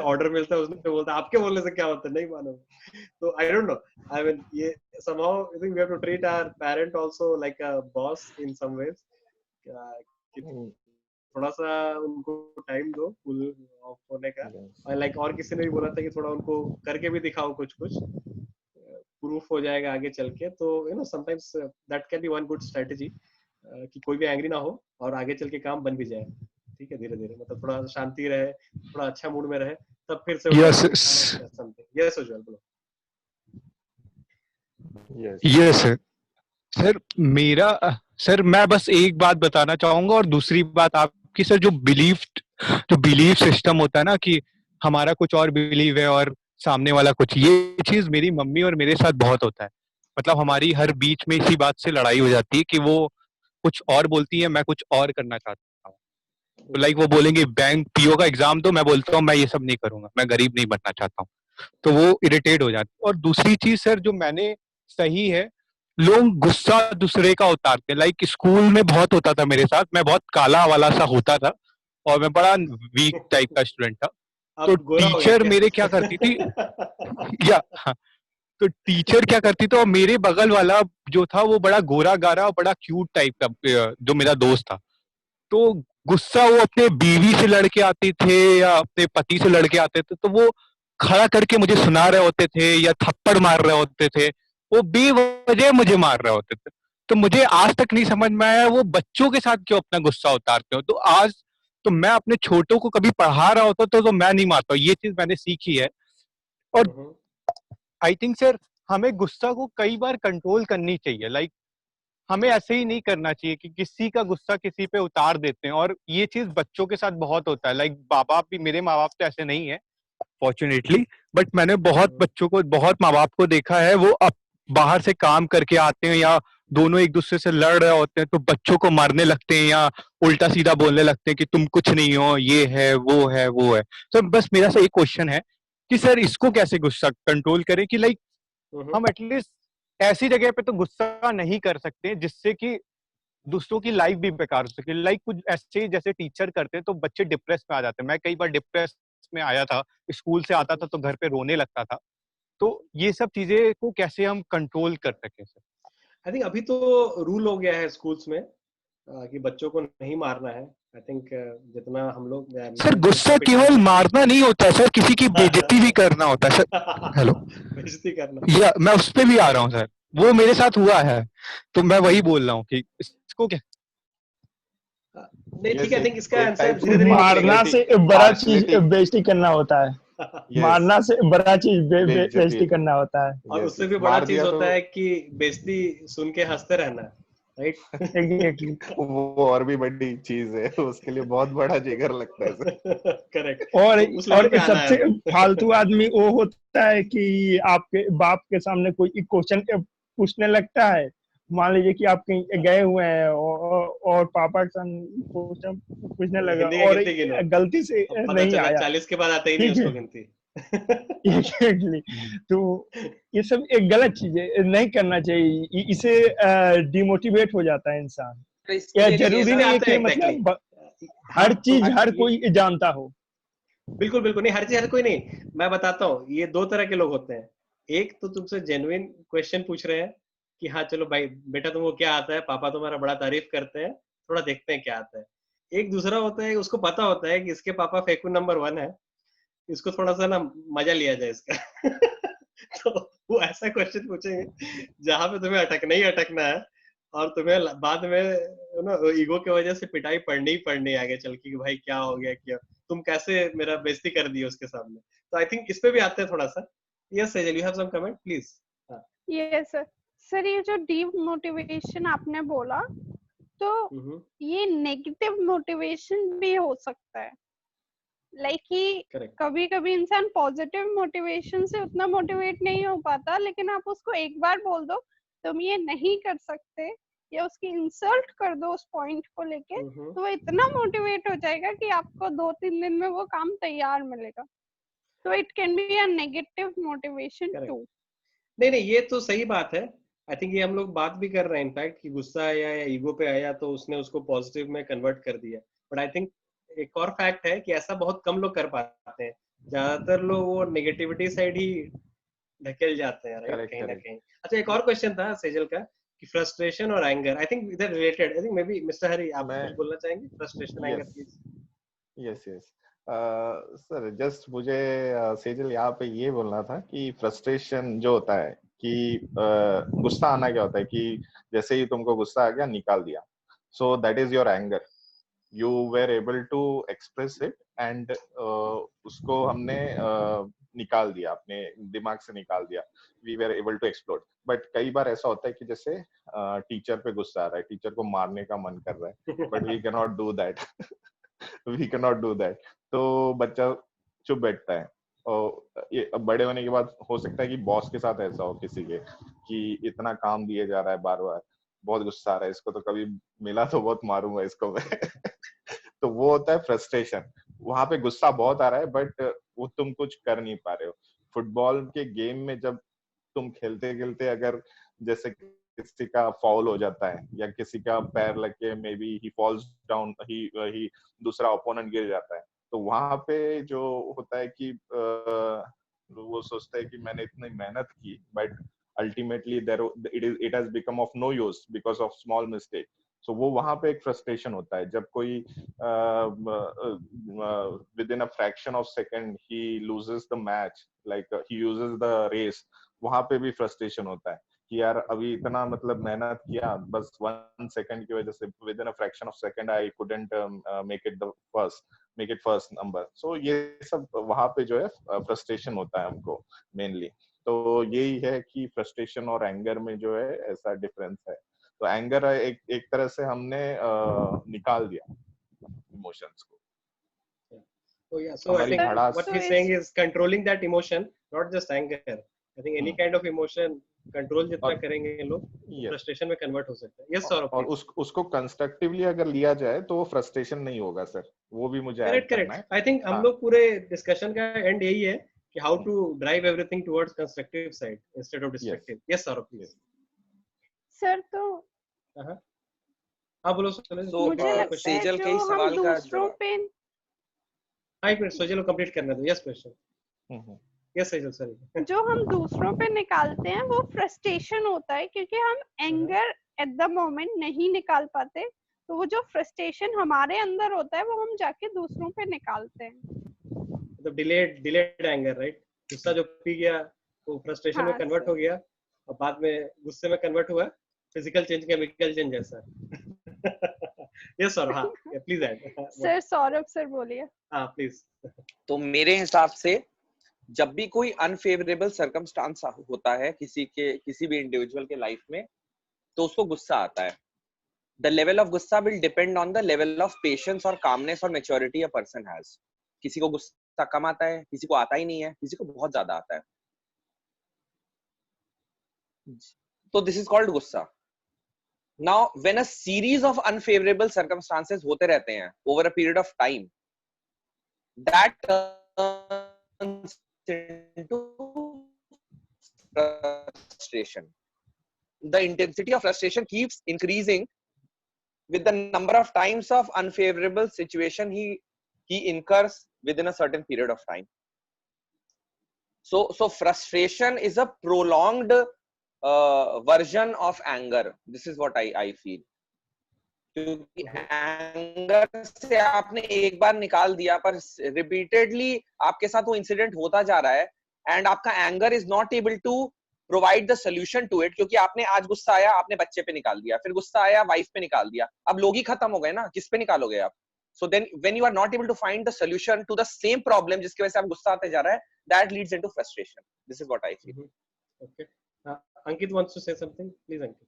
ऑर्डर मिलता है उसने बोलता है आपके बोलने से क्या होता है, नहीं मानो। तो आई डोंट नो, आई मीन ये somehow I think we have to treat our parent also like a boss in some ways, कि थोड़ा सा उनको टाइम दो कूल ऑफ होने का, और लाइक और किसी ने भी बोला था कि थोड़ा उनको करके भी दिखाओ कुछ कुछ, प्रूफ हो जाएगा आगे चल के, तो sometimes that can be one good strategy, कि कोई भी एंग्री ना हो और आगे चल के काम बन भी जाए, ठीक है, धीरे धीरे, मतलब थोड़ा शांति रहे, थोड़ा अच्छा मूड में रहे, तब फिर से यस समथिंग। यस उज्जवल बोलो। यस सर, मेरा सर मैं बस एक बात बताना चाहूंगा, और दूसरी बात आपकी सर, जो बिलीफ सिस्टम होता है ना, कि हमारा कुछ और बिलीव है और सामने वाला कुछ, ये चीज मेरी मम्मी और मेरे साथ बहुत होता है। मतलब हमारी हर बीच में इसी बात से लड़ाई हो जाती है कि वो कुछ और बोलती है, मैं कुछ और करना चाहता हूँ। तो लाइक वो बोलेंगे बैंक पीओ का एग्जाम दो, मैं बोलता हूँ मैं ये सब नहीं करूंगा, मैं गरीब नहीं बनना चाहता हूँ। तो वो इरिटेट हो जाती है। और दूसरी चीज सर जो मैंने सही है, लोग गुस्सा दूसरे का उतारते हैं। लाइक स्कूल में बहुत होता था मेरे साथ, मैं बहुत काला वाला सा होता था और मैं बड़ा वीक टाइप का स्टूडेंट था। तो अब गोरा हो गया टीचर क्या? मेरे क्या करती थी या हाँ, तो टीचर क्या करती थी, और मेरे बगल वाला जो था वो बड़ा गोरा गारा और बड़ा क्यूट टाइप का जो मेरा दोस्त था, तो गुस्सा वो अपने बीवी से लड़के आते थे या अपने पति से लड़के आते थे, तो वो खड़ा करके मुझे सुना रहे होते थे या थप्पड़ मार रहे होते थे, वो बेवजह मुझे मार रहे होते थे। तो मुझे आज तक नहीं समझ में आया वो बच्चों के साथ क्यों अपना गुस्सा उतारते हो। तो आज तो मैं अपने छोटों को कभी पढ़ा रहा होता तो मैं नहीं मारता, ये चीज मैंने सीखी है। और आई थिंक सर हमें गुस्सा को कई बार कंट्रोल करनी चाहिए। लाइक हमें ऐसे ही नहीं करना चाहिए कि किसी का गुस्सा किसी पे उतार देते हैं, और ये चीज बच्चों के साथ बहुत होता है। लाइक माँ बाप भी, मेरे माँ बाप तो ऐसे नहीं है फॉर्चुनेटली, बट मैंने बहुत बच्चों को, बहुत माँ बाप को देखा है, वो अब बाहर से काम करके आते हैं या दोनों एक दूसरे से लड़ रहे होते हैं तो बच्चों को मारने लगते हैं या उल्टा सीधा बोलने लगते हैं कि तुम कुछ नहीं हो, ये है वो है वो है। तो बस मेरा सा एक क्वेश्चन है कि सर इसको कैसे गुस्सा कंट्रोल करें, कि लाइक हम एटलीस्ट ऐसी जगह पे तो गुस्सा नहीं कर सकते जिससे कि दूसरों की लाइफ भी बेकार हो सके। लाइक कुछ ऐसे ही जैसे टीचर करते हैं तो बच्चे डिप्रेस में आ जाते हैं। मैं कई बार डिप्रेस में आया था, स्कूल से आता था तो घर पे रोने लगता था। तो ये सब चीजें को कैसे हम कंट्रोल कर सके सर? आई थिंक अभी तो रूल हो गया है स्कूल्स में कि बच्चों को नहीं मारना है। आई थिंक जितना हम लोग सर गुस्सा केवल मारना नहीं होता है सर, किसी की बेइज्जती भी करना होता है सर। हेलो, बेइज्जती करना, या मैं उस पे भी आ रहा हूँ सर, वो मेरे साथ हुआ है, तो मैं वही बोल रहा हूँ कि इसको क्या। नहीं ठीक है, आई थिंक इसका एक आंसर type धीरे धीरे मारना से बड़ा चीज partiality, बेइज्जती करना होता है। मारना से बड़ा चीज बेइज्जती बेइज्जती करना होता है। और Yes, उससे yes. भी बड़ा मार चीज दिया होता तो है कि बेइज्जती सुन के हंसते रहना, राइट? एग्जैक्टली। वो और भी बड़ी चीज है, उसके लिए बहुत बड़ा जिगर लगता है सर। करेक्ट। और तो उस लेवल पे आना है सबसे हमें। फालतू आदमी वो होता है कि आपके बाप के सामने कोई क्वेश्चन पूछने लगता है। मान लीजिए कि आप कहीं गए हुए हैं और पापा के सामने क्वेश्चन पूछने लगा हिंदी का और गिनती गिनो, गलती से अब पता नहीं चला आया, 40 के बाद आता ही नहीं ठीक है। उसको गिनती। एग्जैक्टली। तो ये सब एक गलत चीज है, नहीं करना चाहिए। इसे डिमोटिवेट हो जाता है इंसान। तो इसके या लिए जरूरी इसमें नहीं है आता कि है एग्जैक्टली। मतलब हाँ हर तो चीज हर ये कोई जानता हो। बिल्कुल बिल्कुल नहीं, हर चीज हर कोई नहीं। मैं बताता हूँ, ये दो तरह के लोग होते हैं। एक तो तुमसे जेन्युइन क्वेश्चन पूछ रहे हैं कि हाँ चलो भाई बेटा तुमको क्या आता है, पापा तुम्हारा बड़ा तारीफ करते हैं, थोड़ा देखते हैं क्या आता है। एक दूसरा होता है, उसको पता होता है कि इसके पापा फेकू नंबर 1 है, इसको थोड़ा सा ना मजा लिया जाए इसका। तो वो ऐसा क्वेश्चन पूछेंगे जहां पे तुम्हें अटकना ही अटकना है, और तुम्हें बाद में ना ईगो की वजह से पिटाई पड़नी ही पड़नी है आगे चल के कि भाई क्या हो गया, क्या तुम कैसे मेरा बेइज्जती कर दी उसके सामने। तो आई थिंक इस पे भी आते हैं थोड़ा सा। Yes Sejal, you have some comment please. Yes sir. Sir ये जो डीप मोटिवेशन आपने बोला, तो ये नेगेटिव मोटिवेशन भी हो सकता है। लाइक कि करेक्ट। कभी कभी इंसान पॉजिटिव मोटिवेशन से उतना मोटिवेट नहीं हो पाता, लेकिन आप उसको एक बार बोल दो तुम ये नहीं कर सकते, या उसकी इंसल्ट कर दो उस पॉइंट को लेके, तो वो इतना मोटिवेट हो जाएगा कि आपको 2-3 दिन में वो काम तैयार मिलेगा। तो it can be a negative motivation too. नहीं नहीं, ये तो सही बात है। आई थिंक ये हम लोग बात भी कर रहे हैं इनफैक्ट कि गुस्सा आया या ईगो पे आया तो उसने उसको पॉजिटिव में कन्वर्ट कर दिया। बट आई थिंक एक और फैक्ट है कि ऐसा बहुत कम लोग कर पाते हैं। ज्यादातर लोग वो नेगेटिविटी साइड ही ढकेल जाते हैं, राइट? कहीं ना कहीं। अच्छा, एक और क्वेश्चन था सेजल का कि फ्रस्ट्रेशन और एंगर, आई थिंक इधर related. I think maybe mister Hari आप कुछ बोलना चाहेंगे? Frustration anger please. Yes yes sir, just मुझे सेजल यहाँ पे ये बोलना था कि फ्रस्ट्रेशन जो होता है कि गुस्सा आना क्या होता है कि जैसे ही तुमको गुस्सा आ गया निकाल दिया, so that is your anger, you were able to express it and उसको हमने निकाल दिया, अपने दिमाग से निकाल दिया, we were able to explore. But कई बार ऐसा होता है कि जैसे टीचर पे गुस्सा आ रहा है, टीचर को मारने का मन कर रहा है, but we can not do that. We can not do that. तो बच्चा चुप बैठता है। और ये बड़े होने के बाद हो सकता है कि बॉस के साथ ऐसा हो किसी के कि इतना काम दिए जा रहा है बार बार, बहुत गुस्सा आ रहा है, इसको तो कभी मिला तो बहुत मारूंगा इसको मैं। तो वो होता है फ्रस्ट्रेशन। वहां पे गुस्सा बहुत आ रहा है बट वो तुम कुछ कर नहीं पा रहे हो। फुटबॉल के गेम में जब तुम खेलते खेलते अगर जैसे किसी का फाउल हो जाता है या किसी का पैर लग के maybe he falls down, ही दूसरा ओपोनेंट गिर जाता है, तो वहां पे जो होता है कि वो सोचता है कि मैंने इतनी मेहनत की but ultimately it has become of no use because of small mistake. So वो वहां पे एक फ्रस्ट्रेशन होता है जब कोई within a fraction of second he loses the match, like he uses the race. वहां पे भी फ्रस्ट्रेशन होता है कि यार अभी इतना मतलब मेहनत किया, बस 1 सेकंड की वजह से within a fraction of second I couldn't make it first number. So ये सब वहां पे जो है फ्रस्ट्रेशन होता है हमको मेनली। तो यही है कि फ्रस्ट्रेशन और एंगर में जो है ऐसा डिफरेंस है। तो एंगर एक तरह से हमने निकाल दिया इमोशंस को। Oh yeah, so I think भड़ास what he's saying is controlling that emotion, not just anger. I think any kind of emotion control जितना करेंगे लोग फ्रस्ट्रेशन में कन्वर्ट हो सकता है। यस सौरभ, और उसको कंस्ट्रक्टिवली अगर लिया जाए तो वो फ्रस्ट्रेशन नहीं होगा सर, वो भी मुझे ऐड करना है। आई थिंक हम लोग पूरे डिस्कशन का एंड यही है कि how to drive everything towards constructive side instead of destructive. Yes Saurabh please. Sir तो हाँ बोलो मुझे लगता है सेजल के ही जो सवाल हम का दूसरों पे एक मिनट सोचो, कंप्लीट करने दो। Yes question. यस सॉरी जो हम दूसरों पे निकालते हैं वो फ्रस्ट्रेशन होता है, क्योंकि हम एंगर एट द मोमेंट नहीं निकाल पाते, तो वो जो फ्रस्ट्रेशन हमारे अंदर होता है वो हम जाके दूसरों पे निकालते हैं। मतलब डिलेड एंगर, राइट? गुस्सा जो पी गया वो फ्रस्ट्रेशन में हाँ कन्वर्ट सर। हो गया और बाद में गुस्से में कन्वर्ट हुआ फिजिकल चेंज, केमिकल चेंज जैसा। यस सर, हाँ please add sir Saurabh sir बोलिए। हाँ प्लीज। तो मेरे हिसाब से जब भी कोई अनफेवरेबल सर्कमस्टांस होता है किसी भी इंडिविजुअल के लाइफ में, तो उसको गुस्सा आता है। The level of गुस्सा will depend on the level of patience और calmness और maturity a person has. किसी को गुस्सा कम आता है, किसी को आता ही नहीं है, किसी को बहुत ज्यादा आता है। तो this is called गुस्सा. Now, when a series of unfavorable circumstances होते रहते हैं over a period of time, that turns into frustration. The intensity of frustration keeps increasing with the number of times of unfavorable situation he incurs within a certain period of time. So frustration is a prolonged version of anger. This is what I feel. क्योंकि anger से आपने एक बार निकाल दिया, पर repeatedly आपके साथ वो इंसिडेंट होता जा रहा है, एंड आपका anger is not able to provide the solution to it, क्योंकि आपने आज गुस्सा आया आपने बच्चे पे निकाल दिया, फिर गुस्सा आया वाइफ पे निकाल दिया, अब लोग ही खत्म हो गए ना, किस पे निकालोगे आप? So then when you are not able to find the solution to the same problem जिसकी वजह से आप गुस्सा आते जा रहा है, that leads into frustration. This is what I feel. Okay, Ankit wants to say something, please Ankit.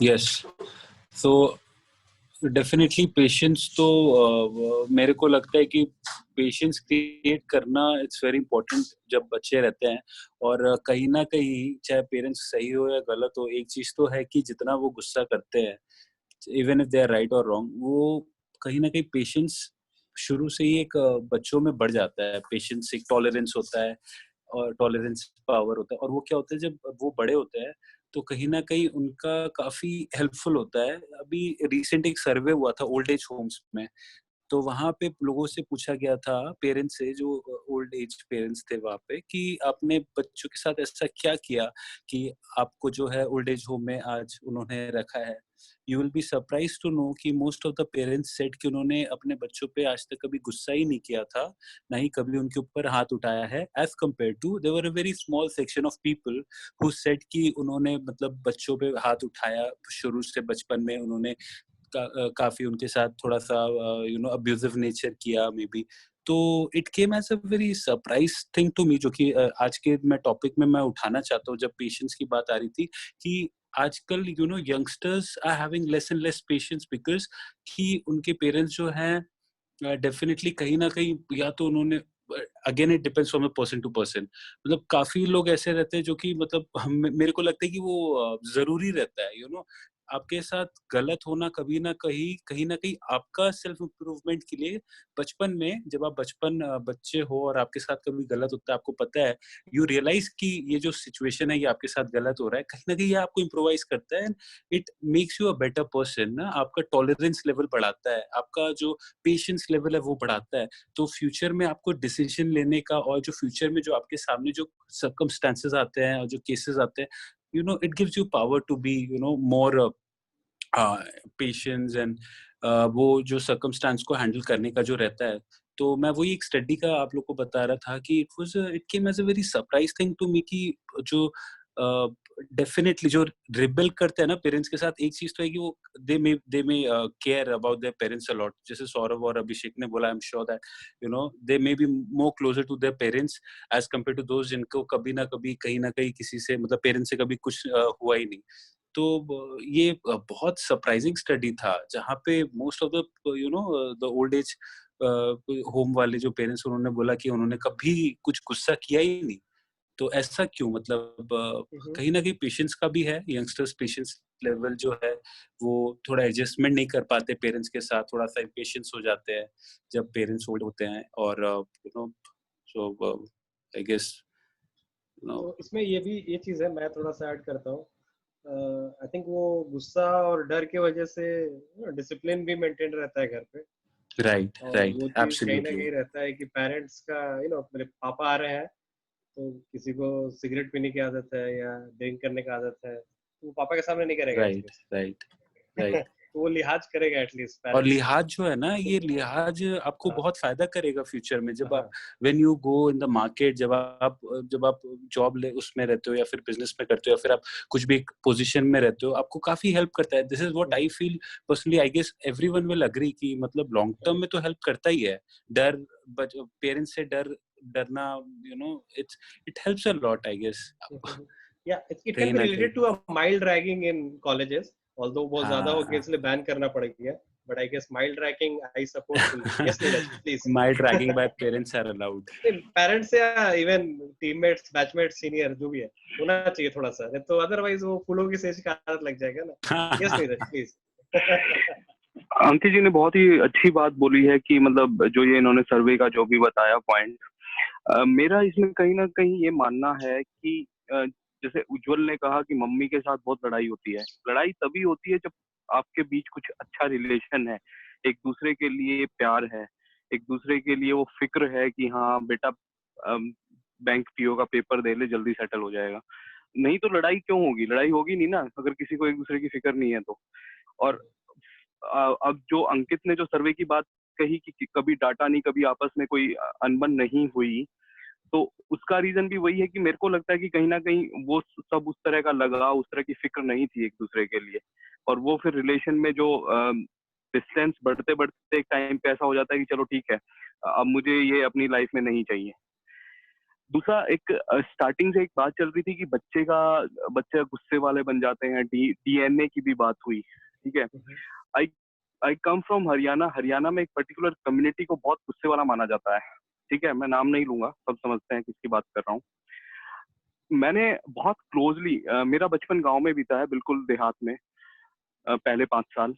Yes. So definitely patience तो मेरे को लगता है कि पेशेंस क्रिएट करना इट्स वेरी इंपॉर्टेंट जब बच्चे रहते हैं. और कहीं ना कहीं चाहे पेरेंट्स सही हो या गलत हो, एक चीज तो है कि जितना वो गुस्सा करते हैं, even if they are right और रॉन्ग, वो कहीं ना कहीं पेशेंस शुरू से ही एक बच्चों में बढ़ जाता है. पेशेंस एक टॉलरेंस होता है और टॉलरेंस पावर होता है. और वो क्या होता है जब वो बड़े होते हैं तो कहीं ना कहीं उनका काफी हेल्पफुल होता है. अभी रिसेंट एक सर्वे हुआ था ओल्ड एज होम्स में, तो वहां पे लोगों से पूछा गया था, पेरेंट्स से जो ओल्ड एज पेरेंट्स थे वहां पे, कि आपने बच्चों के साथ ऐसा क्या किया कि आपको जो है ओल्ड एज होम में आज उन्होंने रखा है. You will be surprise to know कि most of the parents said कि उन्होंने अपने बच्चों पे आज तक कभी गुस्सा ही नहीं किया था, ना ही कभी उनके ऊपर हाथ उठाया है. As compare to there were a very small section of people who said कि उन्होंने मतलब बच्चों पे हाथ उठाया शुरू से, बचपन में उन्होंने काफी उनके साथ थोड़ा सा अब्यूजिव नेचर किया मे बी. तो it came as a very surprise thing to me, जो कि आज के मैं टॉपिक में मैं उठाना चाहता हूँ. जब पेशेंस की बात आ रही थी कि आजकल youngsters are having less and less patience because कि उनके पेरेंट्स जो हैं डेफिनेटली कहीं ना कहीं, या तो उन्होंने, again it depends from person to person, मतलब काफी लोग ऐसे रहते हैं जो कि मतलब मेरे को लगता है कि वो जरूरी रहता है आपके साथ गलत होना कभी ना कहीं ना कहीं आपका सेल्फ इम्प्रूवमेंट के लिए. बचपन में जब आप बच्चे हो और आपके साथ कभी गलत होता है, आपको पता है, यू रियलाइज कि ये जो सिचुएशन है ये आपके साथ गलत हो रहा है, कहीं ना कहीं ये आपको इम्प्रोवाइज करता है. It makes you a better person ना. आपका टॉलरेंस लेवल बढ़ाता है, आपका जो पेशेंस लेवल है वो बढ़ाता है. तो फ्यूचर में आपको डिसीजन लेने का, और जो फ्यूचर में जो आपके सामने जो सर्कमस्टेंसेस आते हैं और जो केसेस आते हैं, it gives you power to be more patience and वो जो सर्कमस्टांस को हैंडल करने का जो रहता है. तो मैं वही एक स्टडी का आप लोग को बता रहा था कि it came as a very surprise thing to me कि जो डेफिनेटली जो रिबेल करते हैं ना पेरेंट्स के साथ, एक चीज तो है कि वो they may care about their parents a lot. जैसे सौरभ और अभिषेक ने बोला, I am sure that they may be more closer to their parents as compare to those जिनको कभी ना कहीं किसी से, मतलब पेरेंट्स से कभी कुछ हुआ ही नहीं. तो ये बहुत सरप्राइजिंग स्टडी था जहाँ पे most of the the old age home वाले जो पेरेंट्स, उन्होंने बोला कि उन्होंने कभी कुछ गुस्सा किया ही नहीं. तो ऐसा क्यों? मतलब कहीं ना कहीं पेशेंस का भी है. यंगस्टर्स पेशेंस लेवल जो है वो थोड़ा एडजस्टमेंट नहीं कर पाते पेरेंट्स के साथ, थोड़ा सा इम्पेशेंस हो जाते हैं जब पेरेंट्स ओल्ड होते हैं. और सो आई गेस तो इसमें ये चीज है, मैं थोड़ा सा ऐड करता हूँ. आई थिंक वो गुस्सा और डर की वजह से डिसिप्लिन भी मेंटेन रहता है घर पे. Right, और right, वो चीज कहीं ना absolutely. कहीं रहता है कि पेरेंट्स का मेरे पापा आ रहे हैं तो किसी को सिगरेट पीने की आदत है या ड्रिंक करने की आदत है तो वो पापा के सामने नहीं करेगा Right, एटलीस्ट। right, right. तो वो लिहाज करेगा एटलीस्ट और पेरेंट्स। लिहाज जो है ना, ये लिहाज आपको हाँ बहुत फायदा करेगा फ्यूचर में, जब हाँ आप when you go in the market, जब आप जॉब ले उसमें रहते हो या फिर बिजनेस में करते हो या फिर आप कुछ भी एक पोजीशन में रहते हो, आपको काफी हेल्प करता है। This is what I feel personally, I guess everyone will agree कि मतलब लॉन्ग टर्म में तो हेल्प करता ही है। डर, बट पेरेंट्स से डरना, it helps a lot, I guess. Yeah, it can कहीं be ना related कहीं। to a mild ragging in colleges, although बहुत ज्यादा हो गया हाँ। इसलिए बैन करना पड़ गया, but I guess mild ragging I support fully. Yes, Neeraj, please. Mild ragging by parents are allowed. Parents या इवन टीममेट्स, बैचमेट्स, सीनियर जो भी है होना चाहिए थोड़ा सा, नहीं तो अदरवाइज वो फूलों की सेज का आदत लग जाएगा ना। Yes Neeraj, please. अंकित जी ने बहुत ही अच्छी बात बोली है कि मतलब जो ये इन्होंने सर्वे का जो भी बताया पॉइंट, मेरा इसमें कहीं ना कहीं ये मानना है कि जैसे उज्जवल ने कहा कि मम्मी के साथ बहुत लड़ाई होती है। लड़ाई तभी होती है जब आपके बीच कुछ अच्छा रिलेशन है, एक दूसरे के लिए प्यार है, एक दूसरे के लिए वो फिक्र है कि हाँ बेटा बैंक पीओ का पेपर दे ले, जल्दी सेटल हो जाएगा। नहीं तो लड़ाई क्यों होगी? लड़ाई होगी नहीं ना अगर किसी को एक दूसरे की फिक्र नहीं है तो। और अब जो अंकित ने जो सर्वे की बात कही कि कभी डाटा नहीं, कभी आपस में कोई अनबन नहीं हुई, तो उसका रीजन भी वही है कि मेरे को लगता है कि कहीं ना कहीं वो सब उस तरह का लगाव, उस तरह की फिक्र नहीं थी एक दूसरे के लिए, और वो फिर रिलेशन में जो डिस्टेंस बढ़ते बढ़ते एक टाइम पे ऐसा हो जाता है कि चलो ठीक है, अब मुझे ये अपनी लाइफ में नहीं चाहिए। दूसरा, एक स्टार्टिंग से एक बात चल रही थी कि बच्चे गुस्से वाले बन जाते हैं, डीएनए की भी बात हुई, ठीक है। आई कम फ्रॉम हरियाणा। हरियाणा में एक पर्टिकुलर कम्युनिटी को बहुत गुस्से वाला माना जाता है, ठीक है, मैं नाम नहीं लूंगा, सब समझते हैं किसकी बात कर रहा हूँ। मैंने बहुत क्लोजली, मेरा बचपन गांव में बीता है, बिल्कुल देहात में, पहले 5 साल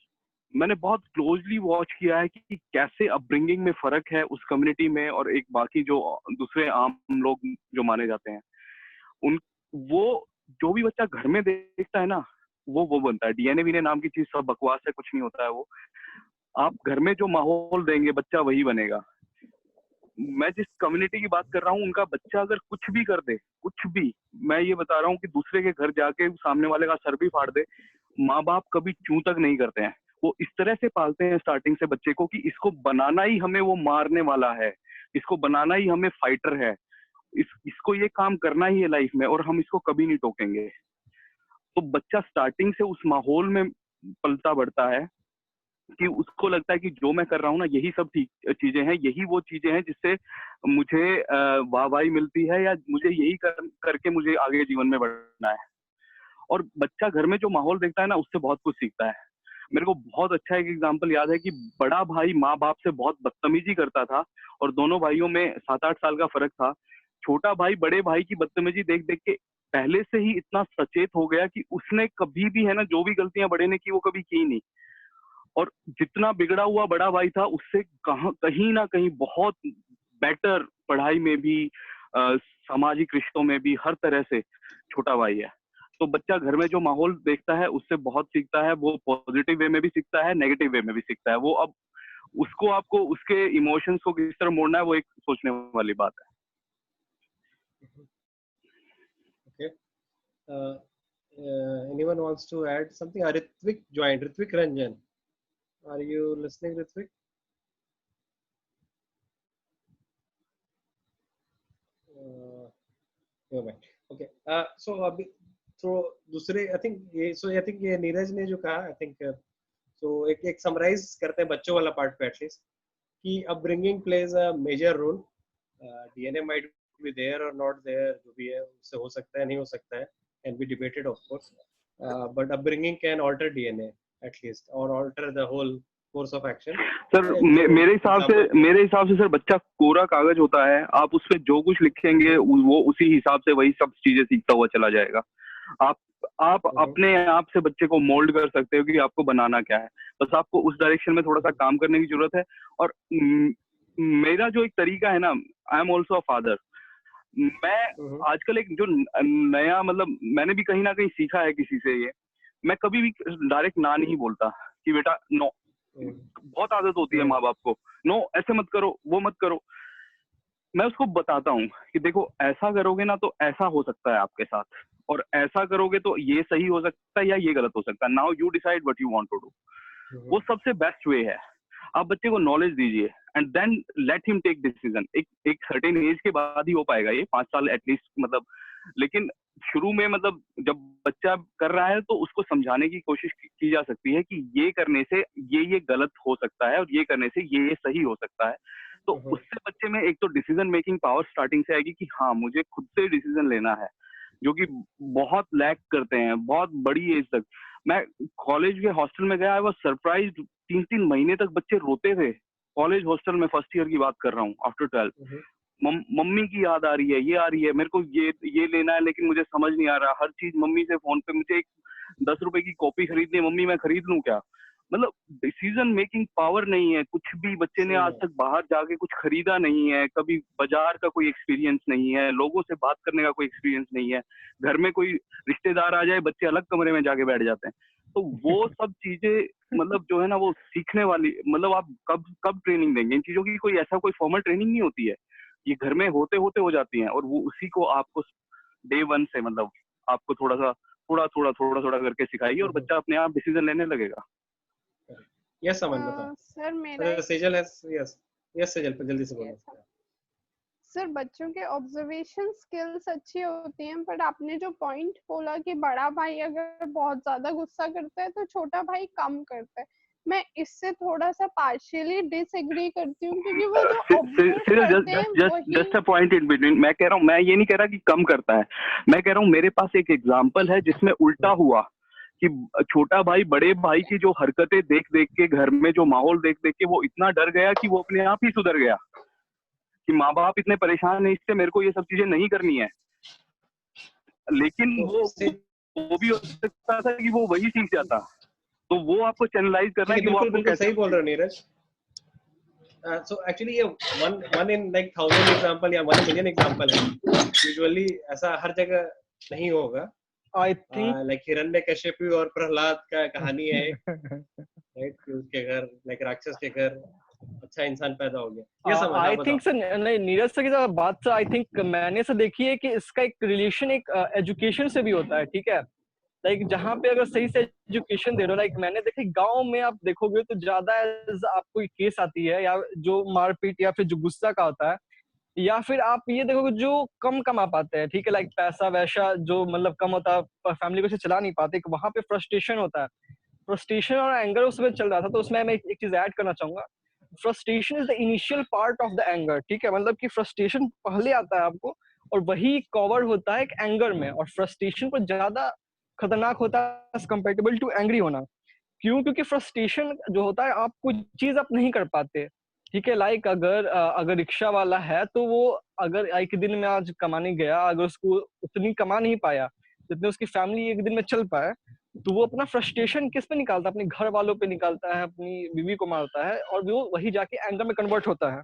मैंने बहुत क्लोजली वॉच किया है कि कैसे अपब्रिंगिंग में फर्क है उस कम्युनिटी में और एक बाकी जो दूसरे आम लोग जो माने जाते हैं। वो जो भी बच्चा घर में देखता है ना, वो बनता है। डीएनए वीने नाम की चीज सब बकवास है, कुछ नहीं होता है वो। आप घर में जो माहौल देंगे बच्चा वही बनेगा। मैं जिस कम्युनिटी की बात कर रहा हूँ, उनका बच्चा अगर कुछ भी कर दे, कुछ भी, मैं ये बता रहा हूँ कि दूसरे के घर जाके सामने वाले का सर भी फाड़ दे, माँ बाप कभी चूं तक नहीं करते हैं। वो इस तरह से पालते हैं स्टार्टिंग से बच्चे को कि इसको बनाना ही हमें वो मारने वाला है, इसको बनाना ही हमें फाइटर है, इसको ये काम करना ही है लाइफ में और हम इसको कभी नहीं टोकेंगे। तो बच्चा स्टार्टिंग से उस माहौल में पलता बढ़ता है कि उसको लगता है कि जो मैं कर रहा हूँ ना, यही सब ठीक चीजें हैं, यही वो चीजें हैं जिससे मुझे वाहवाही मिलती है, या मुझे यही करके मुझे आगे जीवन में बढ़ना है। और बच्चा घर में जो माहौल देखता है ना, उससे बहुत कुछ सीखता है। मेरे को बहुत अच्छा एक एग्जांपल याद है कि बड़ा भाई माँ बाप से बहुत बदतमीजी करता था और दोनों भाइयों में 7-8 साल का फर्क था। छोटा भाई बड़े भाई की बदतमीजी देख देख के पहले से ही इतना सचेत हो गया कि उसने कभी भी, है ना, जो भी गलतियां बड़े ने की वो कभी की नहीं। और जितना बिगड़ा हुआ बड़ा भाई था उससे कहीं ना कहीं बहुत बेटर पढ़ाई में भी, सामाजिक रिश्तों में भी, हर तरह से छोटा भाई है। तो बच्चा घर में जो माहौल देखता है उससे बहुत सीखता है। वो पॉजिटिव वे में भी सीखता है, नेगेटिव वे में भी सीखता है। वो अब उसको, आपको उसके इमोशंस को किस तरह मोड़ना है, वो एक सोचने वाली बात है। Okay. Anyone wants to add something? Ritvik joined. Ritvik Ranjan, are you listening, Ritvik? Okay. So दूसरे I think ये नीरज ने जो कहा, I think so एक समराइज करते हैं बच्चों वाला पार्ट पे एटलीस्ट, कि upbringing plays a major role. DNA might be there or not there, जो भी है उससे हो सकता है, नहीं हो सकता है, can be debated of course, but upbringing can alter DNA at least or alter the whole course of action. Sir मेरे हिसाब से सर बच्चा कोरा कागज होता है, आप उसपे जो कुछ लिखेंगे वो उसी हिसाब से वही सब चीजें सीखता हुआ चला जाएगा। आप अपने आप से बच्चे को मोल्ड कर सकते हो कि आपको बनाना क्या है, बस आपको उस डायरेक्शन में थोड़ा सा काम करने की जरूरत है। और मेरा जो एक तरीका है ना, I am also a father. मैं आजकल एक जो नया, मतलब मैंने भी कहीं ना कहीं सीखा है किसी से, ये मैं कभी भी डायरेक्ट ना नहीं बोलता कि बेटा नो, बहुत आदत होती है माँ बाप को, नो ऐसे मत करो, वो मत करो। मैं उसको बताता हूँ कि देखो ऐसा करोगे ना तो ऐसा हो सकता है आपके साथ, और ऐसा करोगे तो ये सही हो सकता है या ये गलत हो सकता है। Now you decide what you want to do. वो सबसे बेस्ट वे है। आप बच्चे को नॉलेज दीजिए and then let him take decision. एक सर्टेन एज के बाद ही हो पाएगा ये, 5 साल एटलीस्ट, मतलब। लेकिन शुरू में मतलब जब बच्चा कर रहा है तो उसको समझाने की कोशिश की जा सकती है कि ये करने से ये गलत हो सकता है और ये करने से ये सही हो सकता है। तो उससे बच्चे में एक तो डिसीजन मेकिंग पावर स्टार्टिंग से आएगी कि हाँ मुझे खुद से डिसीजन लेना है, जो कि बहुत लैक करते हैं बहुत बड़ी एज तक। मैं कॉलेज के हॉस्टल में गया, आई वाज सरप्राइज्ड, 3-3 महीने तक बच्चे रोते थे। कॉलेज हॉस्टल में फर्स्ट ईयर की बात कर रहा हूँ, आफ्टर 12। मम्मी की याद आ रही है, ये आ रही है, मेरे को ये लेना है लेकिन मुझे समझ नहीं आ रहा, हर चीज मम्मी से फोन पे, मुझे एक 10 रुपए की कॉपी खरीदनी है, मम्मी मैं खरीद लूं क्या? मतलब डिसीजन मेकिंग पावर नहीं है। कुछ भी बच्चे ने आज तक बाहर जाके कुछ खरीदा नहीं है, कभी बाजार का कोई एक्सपीरियंस नहीं है, लोगों से बात करने का कोई एक्सपीरियंस नहीं है। घर में कोई रिश्तेदार आ जाए, बच्चे अलग कमरे में जाके बैठ जाते हैं। तो वो सब चीजें मतलब जो है ना वो सीखने वाली, मतलब आप कब ट्रेनिंग देंगे इन चीजों की? कोई ऐसा कोई फॉर्मल ट्रेनिंग नहीं होती है, ये घर में होते होते हो जाती हैं। और वो उसी को आपको डे 1 से मतलब आपको थोड़ा करके सिखाइए और बच्चा अपने आप डिसीजन लेने लगेगा। यस अमन बताओ। सर मेरा सेजल है। यस सेजल जल्दी से बोलो। सर बच्चों के ऑब्जर्वेशन स्किल्स अच्छी होती हैं, बट आपने जो पॉइंट बोला कि बड़ा भाई अगर बहुत ज्यादा गुस्सा करता है तो छोटा भाई कम करता है, मैं इससे थोड़ा सा पार्शियली डिसएग्री करती हूँ, क्योंकि वो जो ऑब्जर्व करते हैं वही। Just a point in between, मैं कह रहा हूँ, मैं ये नहीं कह रहा कि कम करता है, मैं कह रहा हूँ मेरे पास एक एग्जांपल है जिसमें उल्टा हुआ कि छोटा भाई बड़े भाई की जो हरकतें देख देख के, घर में जो माहौल देख देख के वो इतना डर गया कि वो अपने आप ही सुधर गया कि माँ बाप इतने परेशान है इससे, मेरे को ये सब चीजें नहीं करनी है। लेकिन वो भी हो सकता था कि वो वही सीख जाता। तो वो आपको चैनलाइज करना है कि वो आपको बिल्कुल सही बोल रहे हो नीरज। So actually ये one in like 1000 एग्जांपल या 1 मिलियन एग्जांपल है। यूजुअली ऐसा हर जगह नहीं होगा। I think like हिरण्यकशिपु और प्रहलाद का कहानी है, राइट? उसके घर लाइक राक्षस के घर अच्छा इंसान पैदा हो गया। आई थिंक सर, नहीं नीरज सर की जो बात से आई थिंक मैंने से देखी है कि इसका एक रिलेशन एक एजुकेशन से भी होता है, ठीक है? लाइक जहाँ पे अगर सही से एजुकेशन दे रहे हो, लाइक मैंने देखे गांव में आप देखोगे तो ज्यादा आपको केस आती है, या जो मारपीट या फिर जो गुस्सा का होता है, या फिर आप ये देखोगे जो कम कमा पाते हैं, ठीक है, लाइक पैसा वैसा जो मतलब कम होता है, फैमिली को से चला नहीं पाते, वहां पे फ्रस्ट्रेशन होता है। फ्रस्ट्रेशन और एंगर उसमें चल रहा था, तो उसमें मैं एक चीज ऐड करना चाहूंगा। Frustration is the initial part of the anger, ठीक है? मतलब कि फ्रस्ट्रेशन पहले आता है आपको और वही कवर होता है एक एंगर में, और फ्रस्ट्रेशन पर ज्यादा खतरनाक होता है कंपेरेबल टू एंग्री होना। क्यों? क्योंकि फ्रस्ट्रेशन जो होता है आप कोई चीज आप नहीं कर पाते, ठीक है? लाइक अगर रिक्शा वाला है तो वो अगर एक दिन में आज कमाने गया, अगर उसको उतनी कमा नहीं पाया जितने उसकी फैमिली एक दिन में चल पाए, तो वो अपना फ्रस्ट्रेशन किस पे निकालता है? अपने घर वालों पे निकालता है, अपनी बीवी को मारता है, और वो वही जाके एंगर में कन्वर्ट होता है।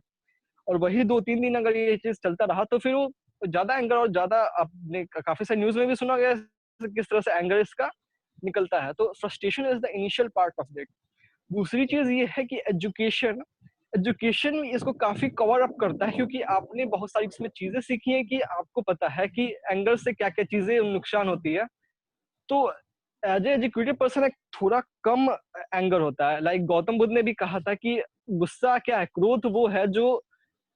और वही 2-3 दिन अगर ये चीज चलता रहा तो फिर वो ज्यादा एंगर, और ज्यादा आपने काफी सारे न्यूज में भी सुना गया किस तरह से एंगर इसका निकलता है। तो frustration is the initial part of that. दूसरी चीज ये है कि एजुकेशन इसको काफी कवर अप करता है, क्योंकि आपने बहुत सारी इसमें चीजें सीखी हैं कि आपको पता है कि एंगर से क्या क्या चीजें नुकसान होती है। तो एज एजुकेटेड पर्सन एक थोड़ा कम एंगर होता है। लाइक गौतम बुद्ध ने भी कहा था कि गुस्सा क्या है, क्रोध वो है जो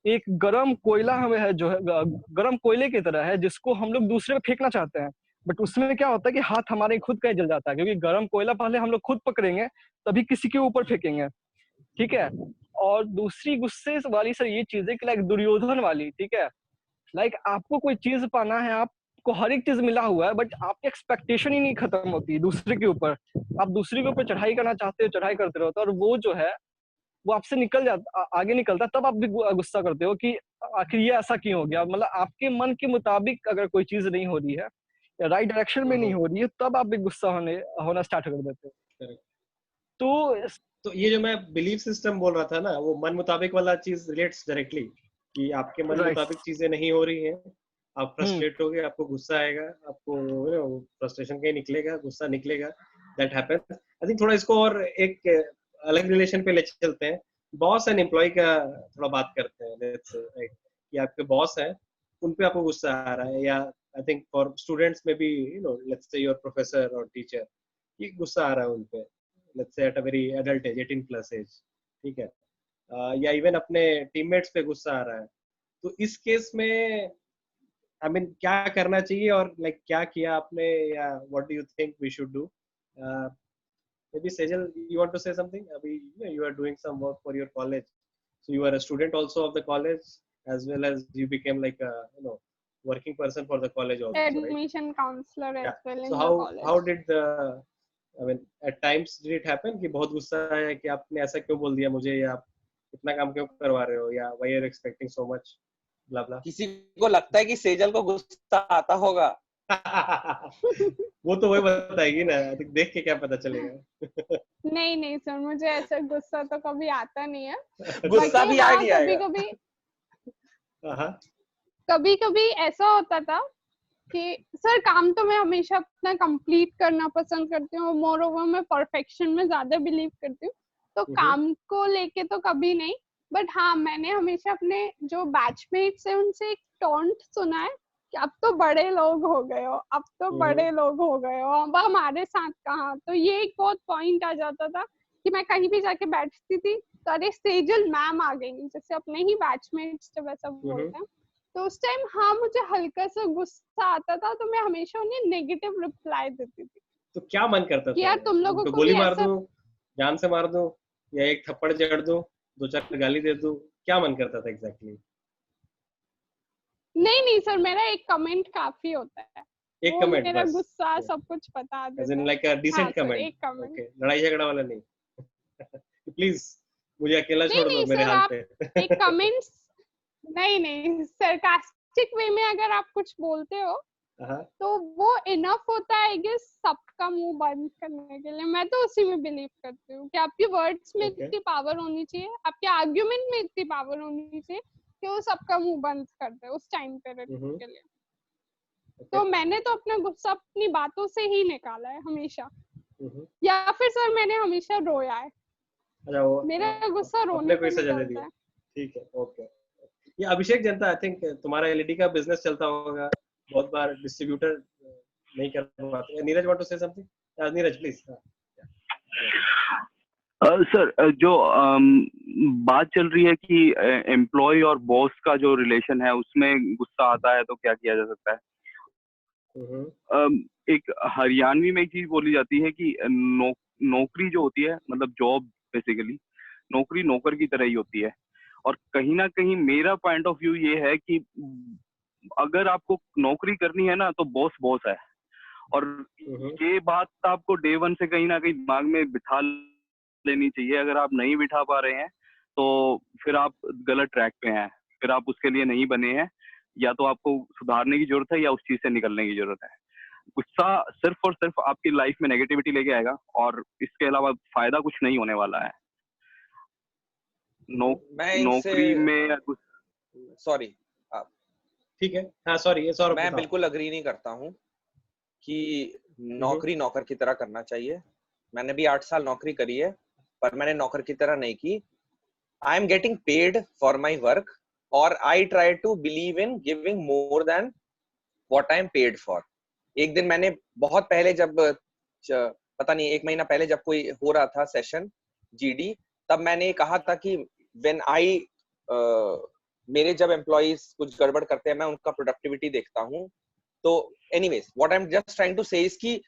एक गरम कोयला हमें है, जो है गरम कोयले की तरह है, जिसको हम लोग दूसरे पे फेंकना चाहते हैं, बट उसमें क्या होता है कि हाथ हमारे खुद का ही जल जाता है, क्योंकि गरम कोयला पहले हम लोग खुद पकड़ेंगे तभी किसी के ऊपर फेंकेंगे, ठीक है? और दूसरी गुस्से वाली सर ये चीज है कि लाइक दुर्योधन वाली, ठीक है? लाइक आपको कोई चीज पाना है, आपको हर एक चीज मिला हुआ है, बट आपकी एक्सपेक्टेशन ही नहीं खत्म होती दूसरे के ऊपर। आप दूसरे के ऊपर चढ़ाई करना चाहते हो, चढ़ाई करते रहते हो, और वो जो है वो आपसे निकल जाता, आगे निकलता, तब आप भी गुस्सा करते हो कि आखिर ये ऐसा क्यों हो गया। मतलब आपके मन के मुताबिक अगर कोई चीज नहीं हो रही है या राइट डायरेक्शन में नहीं हो रही है, तब आप भी गुस्सा होना स्टार्ट कर देते हो। तो ये जो मैं बिलीफ सिस्टम बोल रहा था ना, वो मन मुताबिक वाला चीज रिलेट्स डायरेक्टली कि आपके मन मुताबिक चीजें नहीं हो रही हैं, आप फ्रस्ट्रेट हो गए, आपको गुस्सा आएगा, आपको फ्रस्ट्रेशन कहीं निकलेगा, गुस्सा निकलेगा, दैट हैपेंस। आई थिंक थोड़ा इसको और एक अलग रिलेशन पे ले चलते हैं, बॉस एंड एम्प्लॉय का थोड़ा बात करते हैं। लेट्स से राइट, कि आपके बॉस हैं, उन पे आपको गुस्सा आ रहा है, या आई थिंक फॉर स्टूडेंट्स में भी, you know, let's say your professor और टीचर, कि गुस्सा आ रहा है उन पे, let's say at a very adult age, 18 plus age, ठीक है, या इवन अपने टीममेट्स पे गुस्सा आ रहा है, तो इस केस में आई मीन क्या करना चाहिए, और लाइक क्या किया आपने, या what do you think we should do? maybe Sejal, you want to say something? Abhi, you are doing some work for your college, so you are a student also of the college, as well as you became like a, you know, working person for the college also, right? Admission counselor as Yeah. well in So the college. how did the, I mean, at times did it happen कि बहुत गुस्सा आया कि आपने ऐसा क्यों बोल दिया मुझे, या आप इतना काम क्यों करवा रहे हो, या why you're expecting so much, blah blah? किसी को लगता है कि सेजल को गुस्सा आता होगा? वो तो वही बताएगी ना, देख के क्या पता चलेगा। नहीं नहीं सर, मुझे ऐसा गुस्सा तो कभी आता नहीं है। गुस्सा भी आ नहीं कभी आएगा। कभी कभी ऐसा होता था कि सर काम तो मैं हमेशा अपना कंप्लीट करना पसंद करती हूँ, मोर ओवर मैं परफेक्शन में ज्यादा बिलीव करती हूँ, तो काम को लेके तो कभी नहीं, बट हाँ मैंने हमेशा अपने जो बैचमेट्स है उनसे एक टॉन्ट सुना है कि अब तो बड़े लोग हो गए हो, अब तो बड़े लोग हो गए हो, अब हमारे साथ कहाँ। तो ये एक बहुत पॉइंट आ जाता था कि मैं कहीं भी जाके बैठती थी तो अरे सेजल मैम आ गई, जैसे अपने ही बैचमेट्स जब ऐसा बोलते हैं, तो उस टाइम हाँ मुझे हल्का सा गुस्सा आता था, तो मैं हमेशा उन्हें नेगेटिव रिप्लाई देती थी। तो क्या मन करता था यार तुम लोगों तो को गोली भी मार ऐसा दूं, जान से मार दूं, या एक थप्पड़ जड़ दूं, 2-4 गाली दे दूं, क्या मन करता था एग्जैक्टली? नहीं सर, मेरा एक कमेंट काफी होता है, एक वो कमेंट मेरा बस, गुस्सा सब कुछ बता एज देता इन है। लाइक अ हाँ डिसेंट सर, कमेंट, एक कमेंट। ओके, लड़ाई झगड़ा वाला नहीं। प्लीज मुझे अकेला छोड़ दो नहीं मेरे सर, हाल आप पे। एक कमेंट्स नहीं सरकास्टिक वे में अगर आप कुछ बोलते हो तो वो इनफ होता है आई गेस सबका मुंह बंद करने के लिए। मैं तो उसी में बिलीव करती हूँ कि आपके वर्ड्स में इतनी पावर होनी चाहिए, आपके आर्ग्यूमेंट में इतनी पावर होनी चाहिए कि वो सबका मुंह बंद कर दे उस टाइम पीरियड के लिए। तो मैंने तो अपना गुस्सा अपनी बातों से ही निकाला है हमेशा, या फिर सर मैंने हमेशा रोया है। मेरा गुस्सा रोने पे निकलता है। ठीक है, ओके। ये अभिषेक जनता, आई थिंक तुम्हारा एलईडी का बिजनेस चलता होगा, बहुत बार डिस्ट्रीब्यूटर नहीं कर पाते। Neeraj want to say something? Neeraj please. Sir जो बात चल रही है कि एम्प्लॉय और बॉस का जो रिलेशन है उसमें गुस्सा आता है तो क्या किया जा सकता है। एक हरियाणवी में एक चीज बोली जाती है कि नौकरी जो होती है, मतलब जॉब बेसिकली, नौकरी नौकर की तरह ही होती है। और कहीं ना कहीं मेरा पॉइंट ऑफ व्यू ये है कि अगर आपको नौकरी करनी है ना तो बॉस बॉस है, और ये बात आपको डे वन से कहीं ना कहीं दिमाग में बिठा लेनी चाहिए। अगर आप नहीं बिठा पा रहे हैं तो फिर आप गलत ट्रैक पे हैं, फिर आप उसके लिए नहीं बने हैं, या तो आपको सुधारने की जरूरत है या उस चीज से निकलने की जरूरत है। गुस्सा सिर्फ और सिर्फ आपकी लाइफ में नेगेटिविटी लेके आएगा, और इसके अलावा फायदा कुछ नहीं होने वाला है। नौकरी में सॉरी, ठीक है, हाँ सॉरी, सौरभ। मैं बिल्कुल अग्री नहीं करता हूँ कि नौकरी नौकर की तरह करना चाहिए। मैंने भी 8 साल नौकरी करी है, पर मैंने नौकर की तरह नहीं की। I am getting paid for my work, और I try to believe in giving more than what I am paid for. एक दिन मैंने बहुत पहले, जब पता नहीं 1 महीना पहले जब कोई हो रहा था सेशन जीडी, तब मैंने कहा था कि व्हेन आई मेरे जब एम्प्लॉइज कुछ गड़बड़ करते हैं मैं उनका प्रोडक्टिविटी देखता हूँ। तो anyways what I am just trying to say is कि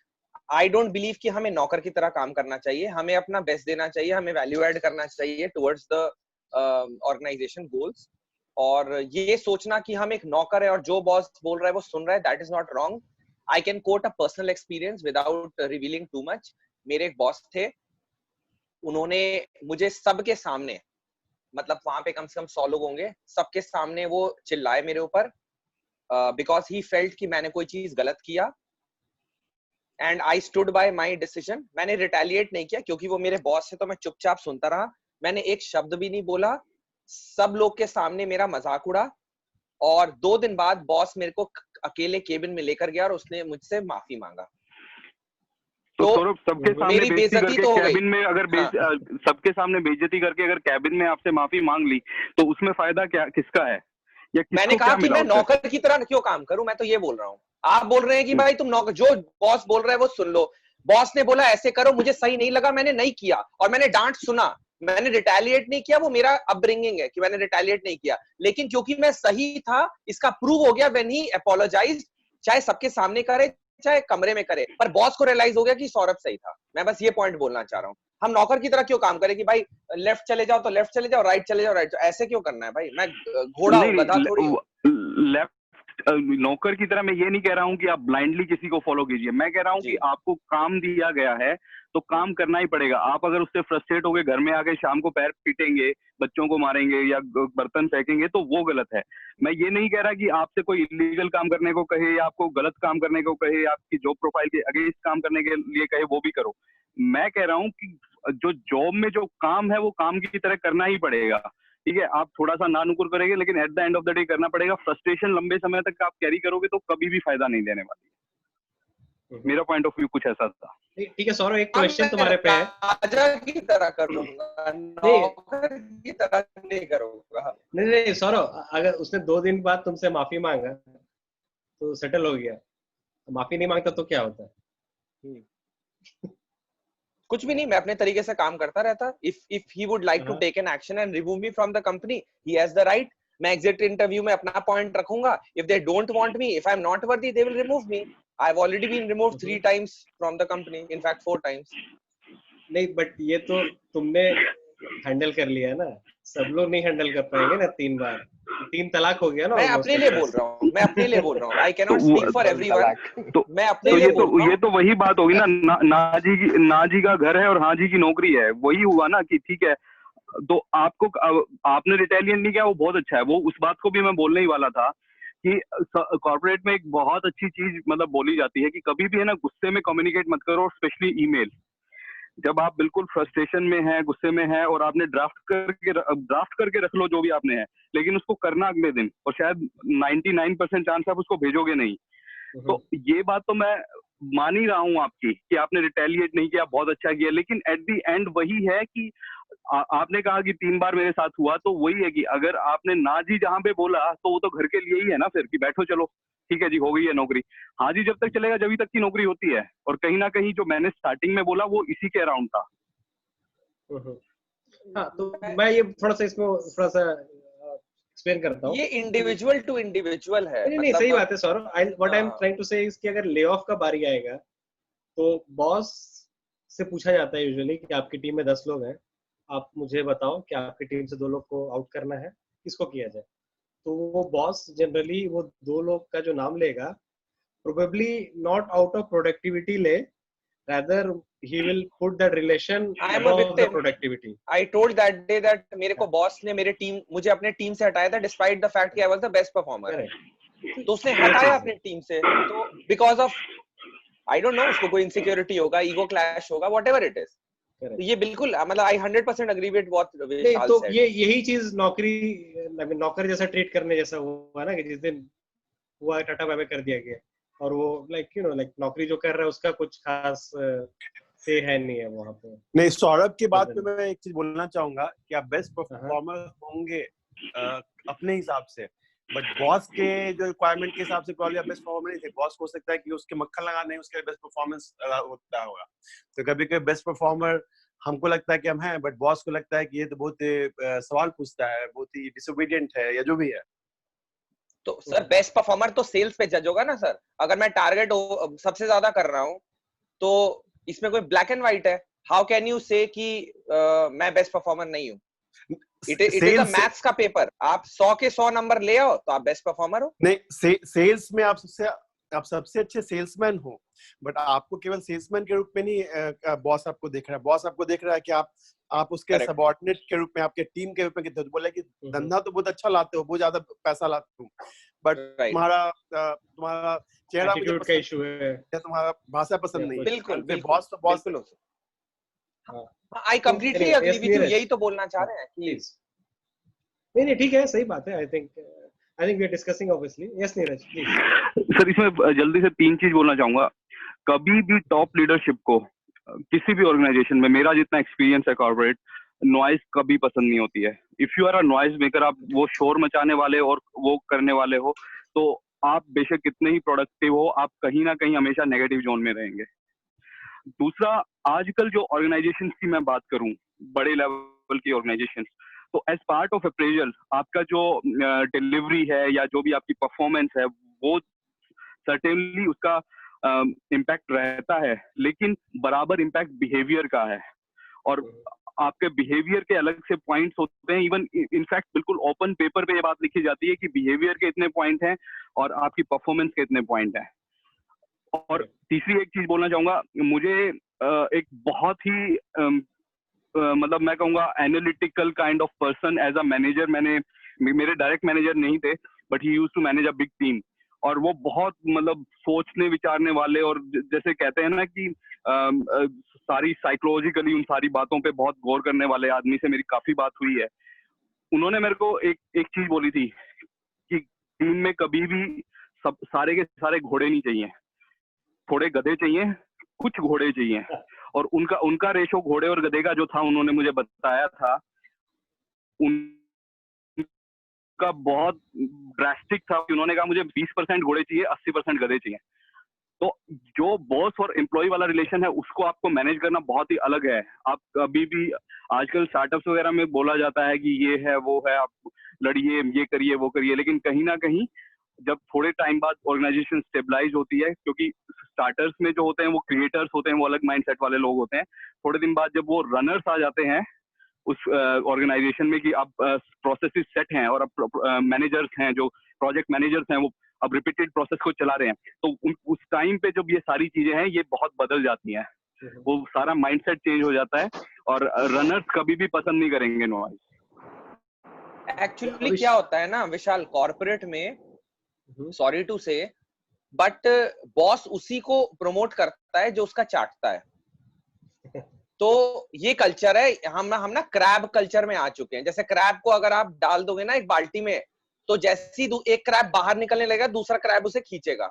आई डोंट बिलीव कि हमें नौकर की तरह काम करना चाहिए। हमें अपना बेस्ट देना चाहिए, हमें वैल्यू ऐड करना चाहिए टुवर्ड्स द ऑर्गेनाइजेशन गोल्स। और ये सोचना कि हम एक नौकर है और जो बॉस बोल रहा है वो सुन रहा है, that is not wrong. I can coat a personal experience without revealing too much. मेरे एक बॉस थे, उन्होंने मुझे सबके सामने, मतलब वहां पे कम से कम 100 लोग होंगे, सबके सामने वो चिल्लाए मेरे ऊपर बिकॉज ही फेल्ट कि मैंने कोई चीज गलत किया, and I stood by my decision. मैंने रिटेलिएट नहीं किया क्योंकि वो मेरे बॉस है, तो मैं चुपचाप सुनता रहा। मैंने एक शब्द भी नहीं बोला, सब लोग के सामने मेरा मजाक उड़ा, और 2 दिन बाद बॉस मेरे को अकेले केबिन में लेकर गया और उसने मुझसे माफी मांगा। तो तो सौरभ सबके सामने मेरी बेइज्जती बेइज्जती करके तो हो गई। कैबिन में अगर हाँ। सबके सामने बेइज्जती करके अगर कैबिन में आपसे माफी मांग ली तो उसमें फायदा क्या किसका है या मैंने किसको कहा क्या कि मिला मैं उससे? नौकर की तरह क्यों काम करूं, मैं तो ये बोल रहा हूँ। आप बोल रहे हैं कि भाई तुम नौकर, जो बॉस बोल रहा है वो सुन लो। बॉस ने बोला ऐसे करो, मुझे सही नहीं लगा, मैंने नहीं किया, और मैंने डांट सुना, मैंने रिटेलिएट नहीं किया, वो मेरा अपब्रिंगिंग है कि मैंने रिटेलिएट नहीं किया, लेकिन क्योंकि मैं सही था इसका प्रूव हो गया व्हेन ही अपोलोजाइज्ड, चाहे सबके सामने करे चाहे कमरे में करे, पर बॉस को रियलाइज हो गया कि सौरभ सही था। मैं बस ये पॉइंट बोलना चाह रहा हूँ। हम नौकर की तरह क्यों काम करें कि भाई लेफ्ट चले जाओ तो लेफ्ट चले जाओ, राइट चले जाओ राइट, ऐसे क्यों करना है भाई? मैं घोड़ा हूँ, गधा थोड़ी हूँ। लेफ्ट नौकर की तरह मैं ये नहीं कह रहा हूँ कि आप ब्लाइंडली किसी को फॉलो कीजिए, मैं कह रहा हूँ कि आपको काम दिया गया है तो काम करना ही पड़ेगा। आप अगर उससे फ्रस्ट्रेट हो गए घर में आके शाम को पैर पीटेंगे, बच्चों को मारेंगे या बर्तन फेंकेंगे तो वो गलत है। मैं ये नहीं कह रहा कि आपसे कोई इलीगल काम करने को कहे या आपको गलत काम करने को कहे या आपकी जॉब प्रोफाइल के अगेंस्ट काम करने के लिए कहे वो भी करो। मैं कह रहा हूँ कि जो जॉब में जो काम है वो काम की तरह करना ही पड़ेगा। ठीक है, आप थोड़ा सा ना नुकुर करेंगे लेकिन at the end of the day करना पड़ेगा। फ्रस्ट्रेशन लंबे समय तक आप कैरी करोगे तो कभी भी फायदा नहीं देने वाली। मेरा पॉइंट ऑफ व्यू कुछ ऐसा था। ठीक है सौरभ, एक क्वेश्चन तुम्हारे पे है। राजा की तरह करूंगा, नौकर की तरह नहीं करूंगा। नहीं सौरभ, अगर उसने 2 दिन बाद तुमसे माफी मांगा तो सेटल हो गया, माफी नहीं मांगता तो क्या होता है? कुछ भी नहीं, मैं अपने तरीके से काम करता रहता। If he would like to take an action and remove me from the company, he has the right. मैं एग्जिट इंटरव्यू में अपना पॉइंट रखूंगा। If they don't want me, if I am not worthy, they will remove me. I have already been removed 3 times from the company, in fact 4 times. नहीं, but ये तो तुमने handle कर लिया ना, सब लोग नहीं हैंडल कर पाएंगे ना 3 बार। 3 तलाक हो गया ना। मैं अपने लिए बोल रहा हूँ, मैं अपने लिए बोल रहा हूँ। I can not speak for everyone. मैं अपने लिए बोल रहा हूँ। ये तो वही बात होगी ना, ना जी का घर है और हाँ जी की नौकरी है। वही हुआ ना कि ठीक है तो आपको आपने रिटेलिएट नहीं किया, वो बहुत अच्छा है। वो उस बात को भी मैं बोलने ही वाला था कि कॉर्पोरेट में एक बहुत अच्छी चीज मतलब बोली जाती है कि कभी भी है ना गुस्से में कम्युनिकेट मत करो, स्पेशली ईमेल। जब आप बिल्कुल फ्रस्ट्रेशन में हैं, गुस्से में हैं और आपने ड्राफ्ट करके रख लो जो भी आपने है, लेकिन उसको करना अगले दिन, और शायद 99% चांस आप उसको भेजोगे नहीं। तो ये बात तो मैं मान ही रहा हूँ आपकी कि आपने रिटेलिएट नहीं किया, बहुत अच्छा किया, लेकिन एट द एंड वही है कि आपने कहा कि 3 बार मेरे साथ हुआ, तो वही है कि अगर आपने ना जी जहां पे बोला तो वो तो घर के लिए ही है ना फिर, कि बैठो चलो ठीक है जी हो गई है नौकरी। हाँ जी जब तक चलेगा जब तक की नौकरी होती है। और कहीं ना कहीं जो मैंने स्टार्टिंग में बोला वो इसी के अराउंड था। हाँ, तो मैं ये थोड़ा सा इसमें थोड़ा सा एक्सप्लेन करता हूँ। ये इंडिविजुअल टू इंडिविजुअल है। नहीं, सही बात है Saurabh. What I am trying to say is कि अगर ले ऑफ का बारी आएगा तो बॉस से पूछा जाता है यूजुअली कि आपकी टीम में 10 लोग हैं, आप मुझे बताओ कि आपकी टीम से 2 लोग को आउट करना है, किसको किया जाए? तो वो बॉस जनरली वो 2 लोग का जो नाम लेगा probably not out of productivity ले, rather he will put that relation above the productivity. I told that day that मेरे को बॉस ने मुझे अपने टीम से हटाया था डिस्पाइट द फैक्ट कि I was the best performer. तो उसने हटाया अपनी टीम से तो because of I don't no, उसको कोई इनसिक्योरिटी होगा, ईगो क्लैश होगा, व्हाटएवर इट इज। तो ये बिल्कुल मतलब आई 100% एग्री विद व्हाट विशाल तो सेड। यही चीज नौकर जैसा ट्रीट करने जैसा हुआ ना कि जिस दिन हुआ टाटा बाय बाय कर दिया गया और वो लाइक नौकरी जो कर रहा है उसका कुछ खास से है नहीं है वहां पे। नहीं, सौरभ की बात पे मैं एक चीज बोलना चाहूंगा कि आप बेस्ट परफॉर्मर होंगे अपने हिसाब से, बट बॉस के जो रिक्वायरमेंट के हिसाब से प्रॉब्लम बेस्ट परफॉर्मर नहीं थे। बॉस हो सकता है कि उसके मक्खन लगाना नहीं, उसके बेस्ट परफॉर्मेंस होता होगा। तो कभी कभी बेस्ट परफॉर्मर हमको लगता है कि हम हैं, बट बॉस को लगता है कि ये तो बहुत सवाल पूछता है, बहुत ही डिसोबीडिएंट है या जो भी है। तो सर बेस्ट परफॉर्मर तो सेल्स पे जज होगा ना सर। अगर मैं टारगेट सबसे ज्यादा कर रहा हूँ तो इसमें कोई ब्लैक एंड व्हाइट है? हाउ कैन यू से कि मैं बेस्ट परफॉर्मर नहीं हूँ? इट इज अ मैथ्स का पेपर। आप 100 के 100 नंबर ले आओ तो आप बेस्ट परफॉर्मर हो। नहीं, सेल्स में आप सबसे अच्छे सेल्समैन हो, बट आपको केवल सेल्समैन के रूप में नहीं बॉस आपको देख रहा है। बॉस आपको देख रहा है कि आप उसके सबऑर्डिनेट के रूप में, आपके टीम के रूप में कितने बोले कि धंधा तो बहुत अच्छा लाते हो, बहुत ज्यादा पैसा लाते हो, बट तुम्हारा चेहरा मुझे का इशू है, तुम्हारा भाषा पसंद नहीं है। बिल्कुल बॉस तो boss. I completely agree with you. यही तो बोलना चाह रहे हैं कि नहीं ठीक है, सही बात है। I think we are discussing obviously. Yes Neeraj please. Sir इसमें जल्दी से 3 चीज बोलना चाहूंगा। कभी भी टॉप लीडरशिप को किसी भी ऑर्गेनाइजेशन में, मेरा जितना एक्सपीरियंस है कॉर्पोरेट, नॉइज कभी पसंद नहीं होती है। If you are a noise maker, आप वो शोर मचाने वाले और वो करने वाले हो, तो आप बेशक कितने ही प्रोडक्टिव हो, आप कहीं ना कहीं हमेशा नेगेटिव जोन में रहेंगे। दूसरा, आजकल जो ऑर्गेनाइजेशंस की मैं बात करूं, बड़े लेवल की ऑर्गेनाइजेशंस, तो एज पार्ट ऑफ अप्रेजल आपका जो डिलीवरी है या जो भी आपकी परफॉर्मेंस है, वो सर्टेनली उसका इम्पैक्ट रहता है, लेकिन बराबर इम्पैक्ट बिहेवियर का है। और आपके बिहेवियर के अलग से पॉइंट्स होते हैं। इवन इनफैक्ट बिल्कुल ओपन पेपर पे ये बात लिखी जाती है कि बिहेवियर के इतने पॉइंट हैं और आपकी परफॉर्मेंस के इतने पॉइंट हैं। और तीसरी एक चीज बोलना चाहूंगा, मुझे एक बहुत ही मतलब मैं कहूंगा analytical kind of person as a manager, मेरे डायरेक्ट मैनेजर नहीं थे, but he used to manage a big team, और वो बहुत मतलब सोचने विचारने वाले, और जैसे कहते हैं ना कि सारी साइकोलॉजिकली उन सारी बातों पे बहुत गौर करने वाले आदमी से मेरी काफी बात हुई है। उन्होंने मेरे को एक चीज बोली थी कि टीम में कभी भी सब सारे के सारे घोड़े नहीं चाहिए, थोड़े गधे चाहिए, कुछ घोड़े चाहिए। और उनका रेशो घोड़े और गधे का जो था, उन्होंने मुझे बताया था, उनका बहुत ड्रास्टिक था। उन्होंने कहा मुझे 20% घोड़े चाहिए, 80% गधे चाहिए। तो जो बॉस और एम्प्लॉय वाला रिलेशन है, उसको आपको मैनेज करना बहुत ही अलग है। आप कभी भी, आजकल स्टार्टअप्स वगैरह में बोला जाता है कि ये है वो है, आप लड़िए, ये करिए वो करिए, लेकिन कहीं ना कहीं जब थोड़े टाइम बाद ऑर्गेनाइजेशन स्टेबलाइज होती है, क्योंकि स्टार्टर्स में जो होते हैं वो क्रिएटर्स होते हैं, वो अलग माइंडसेट वाले लोग होते हैं। थोड़े दिन बाद जब वो रनर्स आ जाते हैं उस ऑर्गेनाइजेशन में कि अब प्रोसेसेस सेट हैं और अब मैनेजर्स हैं, जो प्रोजेक्ट मैनेजर्स हैं, वो अब रिपीटेड प्रोसेस को चला रहे हैं, तो उस टाइम पे जब ये सारी चीजें हैं, ये बहुत बदल जाती हैं। वो सारा माइंडसेट चेंज हो जाता है, और रनर्स कभी भी पसंद नहीं करेंगे नॉइज। एक्चुअली क्या होता है ना विशाल, कॉर्पोरेट में, सॉरी टू से, बट बॉस उसी को प्रमोट करता है जो उसका चाटता है। तो ये कल्चर है, हम ना क्रैब कल्चर में आ चुके हैं। जैसे क्रैब को अगर आप डाल दोगे ना एक बाल्टी में, तो जैसे ही एक क्रैब बाहर निकलने लगेगा, दूसरा क्रैब उसे खींचेगा।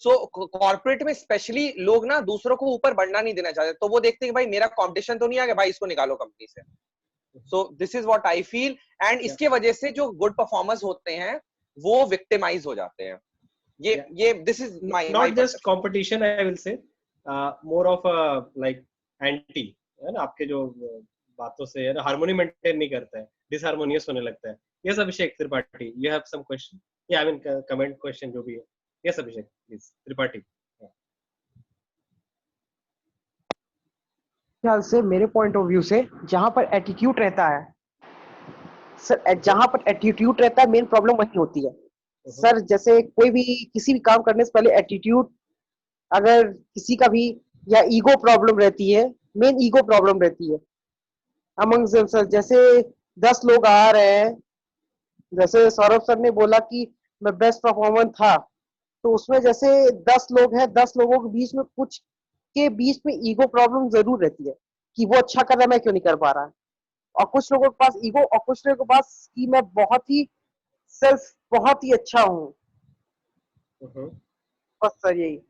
सो कॉर्पोरेट में स्पेशली लोग ना दूसरों को ऊपर बढ़ना नहीं देना चाहते, तो वो देखते हैं कि भाई मेरा कंपटीशन तो नहीं आ गया, भाई इसको निकालो कंपनी से। So this is what I feel, and इसके वजह से जो गुड परफॉर्मर्स होते हैं वो विक्टिमाइज हो जाते हैं। ये this is my not just competition, I will say more of like anti, है ना, आपके जो बातों से हार्मोनी मेंटेन नहीं करता है, डिसहार्मोनियस होने लगता है। Yes Abhishek Tripathi, you have some question? या आई मीन कमेंट क्वेश्चन जो भी है। Yes Abhishek please, Tripathi. ख्याल से मेरे पॉइंट ऑफ व्यू से, जहां पर एटीट्यूड रहता है सर, जहां पर एटीट्यूड रहता है, मेन प्रॉब्लम वही होती है सर। जैसे कोई भी किसी भी काम करने से पहले एटीट्यूड, अगर किसी का भी, या ईगो प्रॉब्लम रहती है, मेन ईगो प्रॉब्लम रहती है अमंग सर। जैसे 10 लोग आ रहे हैं, जैसे सौरभ सर ने बोला कि मैं बेस्ट परफॉर्मर था, तो उसमें जैसे 10 लोग हैं, 10 लोगों के बीच में कुछ के बीच में ईगो प्रॉब्लम जरूर रहती है कि वो अच्छा कर रहा है, मैं क्यों नहीं कर पा रहा। और कुछ लोगों के पास ईगो, और कुछ लोगों के पास कि मैं बहुत ही अच्छा हूँ। बस सर यही।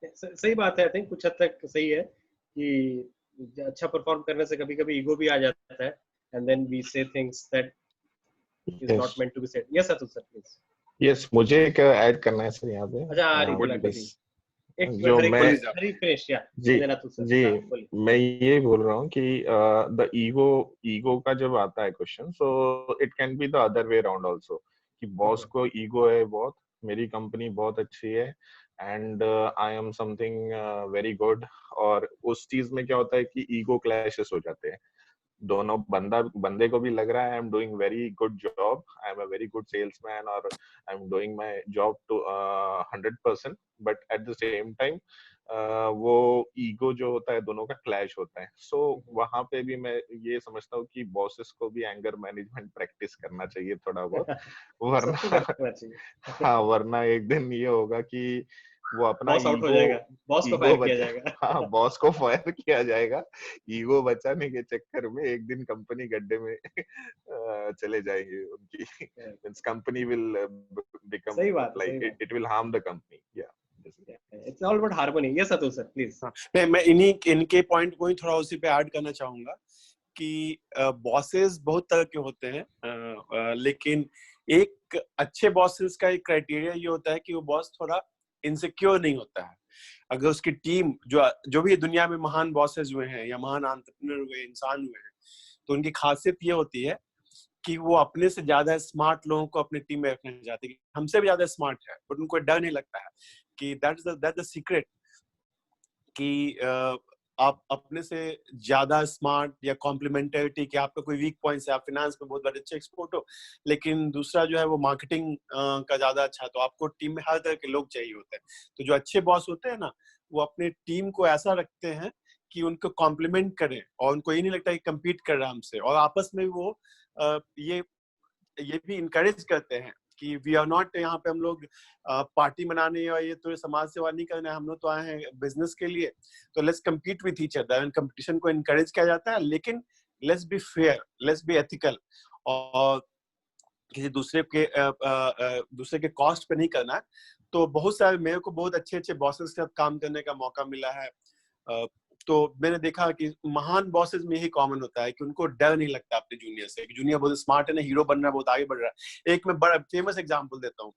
सही बात है, आई थिंक कुछ हद तक सही है कि अच्छा परफॉर्म करने से कभी कभी ईगो भी आ जाता है, and then we say things that is not meant to be said. Yes Atul sir please. Yes, मुझे एक ऐड करना है सर यहाँ पे। अच्छा हरी बोला कभी एक जो मैं हरी फिनिश या जी अतुल सर जी मैं ये बोल रहा हूँ कि द ईगो का जब आता है question, so it can be the other way around also, कि बॉस को ईगो है बहुत, मेरी कंपनी बहुत अच्छी है and I am something very good, और उस चीज में क्या होता है कि ईगो क्लैशेस हो जाते हैं। दोनों बंदे को भी लग रहा है I am doing very good job, I am a very good salesman, और I am doing my job to 100%, but at the same time वो ईगो जो होता है दोनों का क्लैश होता है। सो वहां पे भी मैं ये समझता हूँ कि बॉसेस को भी एंगर मैनेजमेंट प्रैक्टिस करना चाहिए थोड़ा बहुत, वरना एक दिन ये होगा कि वो अपना बॉस आउट हो जाएगा, बॉस को फायर किया जाएगा। हाँ, बॉस को फायर किया जाएगा। ईगो बचाने के चक्कर में एक दिन कंपनी गड्ढे में चले जाएंगे उनकी। Means company will become like it will harm the company. या It's all about harmony. Yes, Atul sir, please. हाँ, मैं इनके पॉइंट को ही थोड़ा उसी पे ऐड करना चाहूंगा कि बॉसेस बहुत तरह के होते हैं, लेकिन एक अच्छे बॉसेस का एक क्राइटेरिया ये होता है कि वो बॉस थोड़ा इनसिक्योर नहीं होता है। अगर उसकी टीम जो भी दुनिया में महान बॉसेस हुए हैं या महान एंटरप्रेन्योर हुए इंसान हुए हैं, तो उनकी खासियत ये होती है कि वो अपने से ज्यादा स्मार्ट लोगों को अपनी टीम में रखना चाहते हैं। हमसे भी ज्यादा स्मार्ट है, बट उनको डर नहीं लगता है कि दैट्स द सीक्रेट कि आप अपने से ज्यादा स्मार्ट या कॉम्प्लीमेंटरिटी कि आपका कोई वीक पॉइंट्स है, आप फाइनेंस में बहुत बड़े अच्छे एक्सपर्ट हो, लेकिन दूसरा जो है वो मार्केटिंग का ज्यादा अच्छा, तो आपको टीम में हर तरह के लोग चाहिए होते हैं। तो जो अच्छे बॉस होते हैं ना, वो अपने टीम को ऐसा रखते हैं कि उनको कॉम्प्लीमेंट करें और उनको ये नहीं लगता कि कम्पीट कर रहा है हमसे, और आपस में वो ये भी इनकरेज करते हैं कि वी आर नॉट यहाँ पे हम लोग पार्टी मनाने और ये तो समाज सेवा नहीं करना है, हम लोग तो आए हैं बिजनेस के लिए, तो let's compete with each other. And competition को इनकरेज किया जाता है, लेकिन let's be fair, let's be ethical, और किसी दूसरे के कॉस्ट पे नहीं करना है। तो बहुत सारे मेरे को बहुत अच्छे बॉसेस के साथ काम करने का मौका मिला है। तो मैंने देखा कि महान बॉसेस में यही कॉमन होता है कि उनको डर नहीं लगता अपने जूनियर से, कि जूनियर बहुत स्मार्ट है ना, हीरो बन रहा है, बहुत आगे बढ़ रहा है। एक मैं बड़ा फेमस एग्जांपल देता हूँ।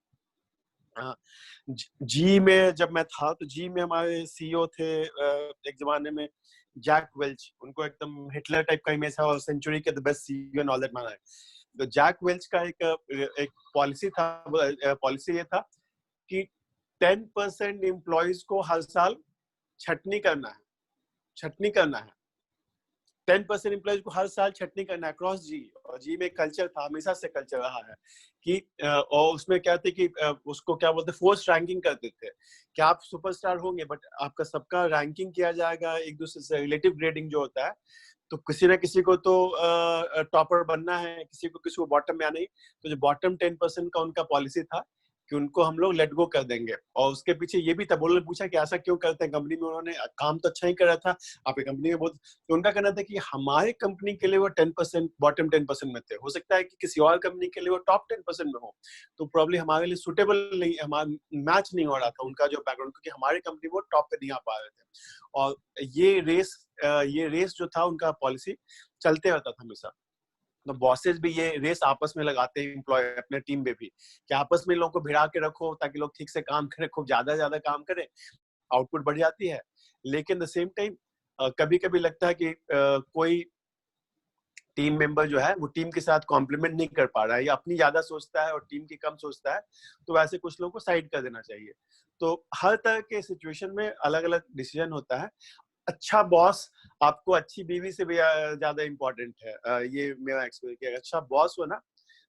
जी में जब मैं था, तो जी में हमारे सीईओ थे एक जमाने में जैक वेल्च, उनको एकदम हिटलर टाइप का इमेज था और सेंचुरी के the best CEO and all that माना है। तो जैक वेल्च का एक पॉलिसी ये था कि 10% एम्प्लॉइज को हर साल छटनी करना है। 10% एम्प्लॉइज को हर साल छटनी करना है अक्रॉस जी। और जी में कल्चर था, हमेशा से कल्चर रहा है कि और उसमें क्या थे कि उसको क्या बोलते, फोर्स रैंकिंग करते थे कि आप सुपरस्टार होंगे, बट आपका सबका रैंकिंग किया जाएगा एक दूसरे से, रिलेटिव ग्रेडिंग जो होता है। तो किसी ना किसी को तो टॉपर बनना है, किसी को बॉटम में आना ही। तो जो बॉटम 10% का उनका पॉलिसी था कि उनको हम लोग लेट गो कर देंगे। और उसके पीछे ये भी था, बोलने पूछा कि ऐसा क्यों करते हैं, कंपनी में उन्होंने काम तो अच्छा ही कर रहा था, आपकी कंपनी में बहुत। तो उनका कहना था कि हमारे कंपनी के लिए वो 10% बॉटम 10% में थे, हो सकता है कि किसी और कंपनी के लिए वो टॉप 10% में हो, तो प्रॉब्ली हमारे लिए सुटेबल नहीं, हमारा मैच नहीं हो रहा था उनका जो बैकग्राउंड, क्योंकि हमारी कंपनी वो टॉप पे नहीं आ पा रहे थे। और ये रेस जो था, उनका पॉलिसी चलते रहता था हमेशा। तो बॉसेस भी ये रेस आपस में लगाते हैं, एम्प्लॉय अपने टीम में भी, कि आपस में लोगों को भिड़ा के रखो ताकि लोग ठीक से काम करें, खूब ज्यादा काम करें, आउटपुट बढ़ जाती है। लेकिन द सेम टाइम कभी कभी लगता है कि कोई टीम मेंबर जो है वो टीम के साथ कॉम्प्लीमेंट नहीं कर पा रहा है, या अपनी ज्यादा सोचता है और टीम की कम सोचता है, तो वैसे कुछ लोगों को साइड कर देना चाहिए। तो हर तरह के सिचुएशन में अलग अलग डिसीजन होता है। अच्छा बॉस आपको अच्छी बीवी से भी ज्यादा इम्पोर्टेंट है, ये मेरा एक्सपीरियंस है। अच्छा बॉस हो ना,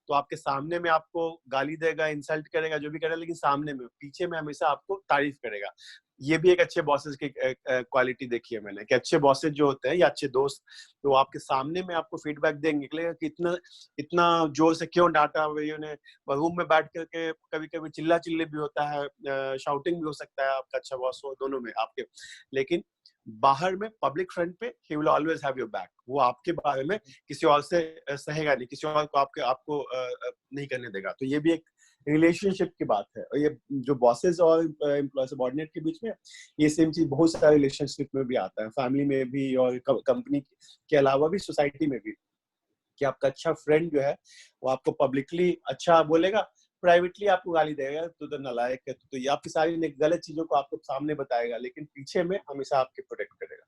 तो आपके सामने में आपको गाली देगा, इंसल्ट करेगा, जो भी करेगा, लेकिन सामने में, पीछे में हमेशा आपको तारीफ करेगा। ये भी एक अच्छे बॉसेस की क्वालिटी देखी है मैंने, कि अच्छे बॉसेस जो होते हैं या अच्छे दोस्त, तो आपके सामने में आपको फीडबैक देंगे, निकलेगा कि इतना जोर से क्यों डांटा भैया ने। रूम में बैठ करके कभी कभी चिल्ला चिल्ली भी होता है, शाउटिंग भी हो सकता है, आपका अच्छा बॉस हो, दोनों में आपके। लेकिन बाहर में पब्लिक फ्रंट पे he will always have your back. वो आपके बारे में किसी और से सहेगा नहीं, किसी और को आपको नहीं करने देगा। तो ये भी एक रिलेशनशिप की बात है। और ये जो बॉसेस और एम्प्लॉय सबऑर्डिनेट के बीच में, ये सेम चीज बहुत सारे रिलेशनशिप में भी आता है, फैमिली में भी और कंपनी के अलावा भी सोसाइटी में भी, कि आपका अच्छा फ्रेंड जो है वो आपको पब्लिकली अच्छा बोलेगा, प्राइवेटली आपको गाली देगा, तो नालायक है, तो ये आपकी सारी गलत चीजों को आपको सामने बताएगा, लेकिन पीछे में हमेशा आपके प्रोटेक्ट करेगा।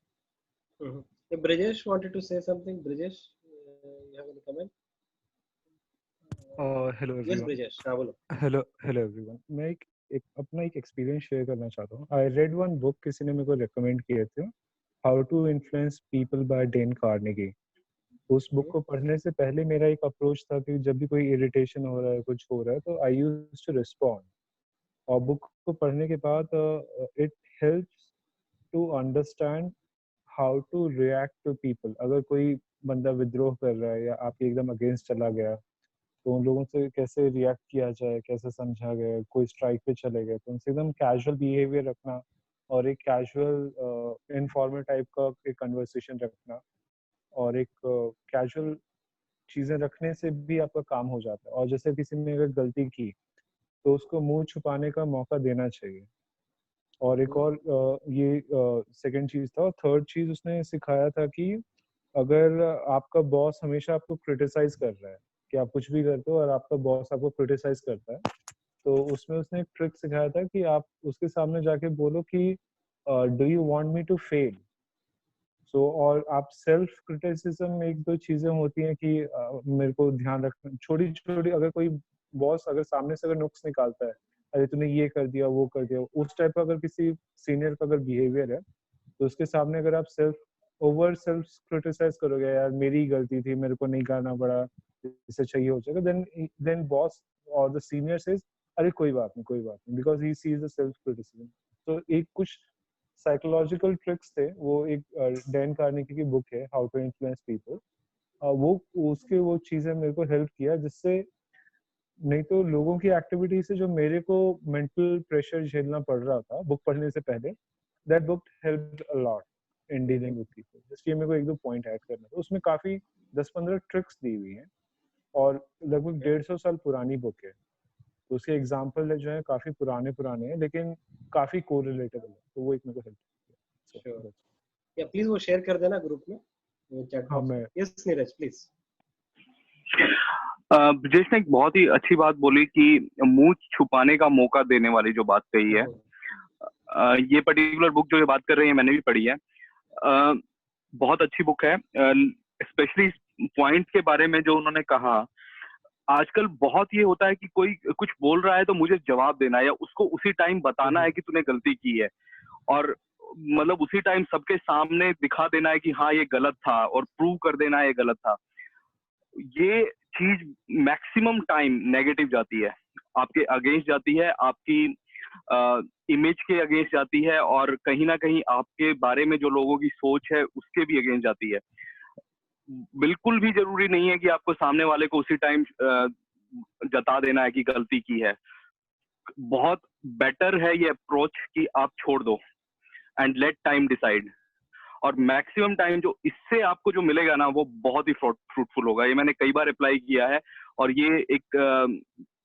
Brijesh wanted to say something. Brijesh, you have any comment? Hello Yes, everyone. Brijesh, हाँ बोलो। Hello everyone. मैं अपना एक एक्सपीरियंस शेयर करना चाहता हूँ। आई रेड वन बुक, किसी ने मेरे को रिकमेंड किए थे, how to influence people by Dale Carnegie. उस बुक को पढ़ने से पहले मेरा एक अप्रोच था कि जब भी कोई इरिटेशन हो रहा है, कुछ हो रहा है, तो आई यूज्ड टू रिस्पॉन्ड। और बुक को पढ़ने के बाद it helps to understand how to react to people. अगर कोई बंदा विद्रोह कर रहा है या आपके एकदम अगेंस्ट चला गया, तो उन लोगों से कैसे रिएक्ट किया जाए, कैसे समझा गया, कोई स्ट्राइक पे चले गए तो उनसे एकदम कैजुअल बिहेवियर रखना और एक कैजुअल इनफॉर्मल टाइप का एक कन्वर्सेशन रखना और एक कैजुअल चीजें रखने से भी आपका काम हो जाता है। और जैसे किसी ने अगर गलती की तो उसको मुंह छुपाने का मौका देना चाहिए। और एक और ये सेकंड चीज था। और थर्ड चीज उसने सिखाया था कि अगर आपका बॉस हमेशा आपको क्रिटिसाइज कर रहा है कि आप कुछ भी करते हो और आपका बॉस आपको क्रिटिसाइज करता है, तो उसमें उसने एक ट्रिक सिखाया था कि आप उसके सामने जाके बोलो कि do you want me to fail. So और आप सेल्फ क्रिटिसिज्म में एक दो चीजें होती हैं कि मेरे को ध्यान रखना, छोटी छोटी, अगर कोई बॉस अगर सामने से अगर नुक्स निकालता है, अरे तूने ये कर दिया वो कर दिया, उस टाइप का अगर किसी सीनियर का अगर बिहेवियर है, तो उसके सामने अगर आप सेल्फ क्रिटिसाइज करोगे, यार मेरी ही गलती थी, मेरे को नहीं करना पड़ा, इससे चाहिए हो जाएगा, देन बॉस और द सीनियर सेज अरे कोई बात नहीं, because he sees the self criticism. तो एक कुछ साइकोलॉजिकल ट्रिक्स थे, वो एक डैन कार्नेगी की बुक है हाउ टू इन्फ्लुएंस पीपल, वो उसके वो चीजें मेरे को हेल्प किया, जिससे नहीं तो लोगों की एक्टिविटी से जो मेरे को मेंटल प्रेशर झेलना पड़ रहा था बुक पढ़ने से पहले, that book helped a lot in dealing with people. इसलिए मेरे को एक दो पॉइंट ऐड करना था। उसमें काफी 10-15 ट्रिक्स दी हुई हैं और लगभग 150 साल पुरानी बुक है, तो उसके एग्जाम्पल जो है काफी पुराने हैं, लेकिन काफी कोरिलेटेबल है, तो वो एक मेरे को हेल्प किया। या प्लीज वो शेयर कर देना ग्रुप में, चैट हाँ, बॉक्स में। मैं यस नीरज प्लीज। ब्रिजेश ने एक बहुत ही अच्छी बात बोली कि मुंह छुपाने का मौका देने वाली जो बात कही है, ये पर्टिकुलर बुक जो ये बात कर रही है मैंने भी पढ़ी है, बहुत अच्छी बुक है। स्पेशली पॉइंट के बारे में जो उन्होंने कहा, आजकल बहुत ये होता है कि कोई कुछ बोल रहा है तो मुझे जवाब देना है या उसको उसी टाइम बताना है कि तूने गलती की है, और मतलब उसी टाइम सबके सामने दिखा देना है कि हाँ ये गलत था और प्रूव कर देना है ये गलत था। ये चीज मैक्सिमम टाइम नेगेटिव जाती है, आपके अगेंस्ट जाती है, आपकी इमेज के अगेंस्ट जाती है, और कहीं ना कहीं आपके बारे में जो लोगों की सोच है उसके भी अगेंस्ट जाती है। बिल्कुल भी जरूरी नहीं है कि आपको सामने वाले को उसी टाइम जता देना है कि गलती की है। बहुत बेटर है ये अप्रोच कि आप छोड़ दो एंड लेट टाइम डिसाइड, और मैक्सिमम टाइम जो इससे आपको जो मिलेगा ना वो बहुत ही फ्रूटफुल होगा। ये मैंने कई बार अप्लाई किया है, और ये एक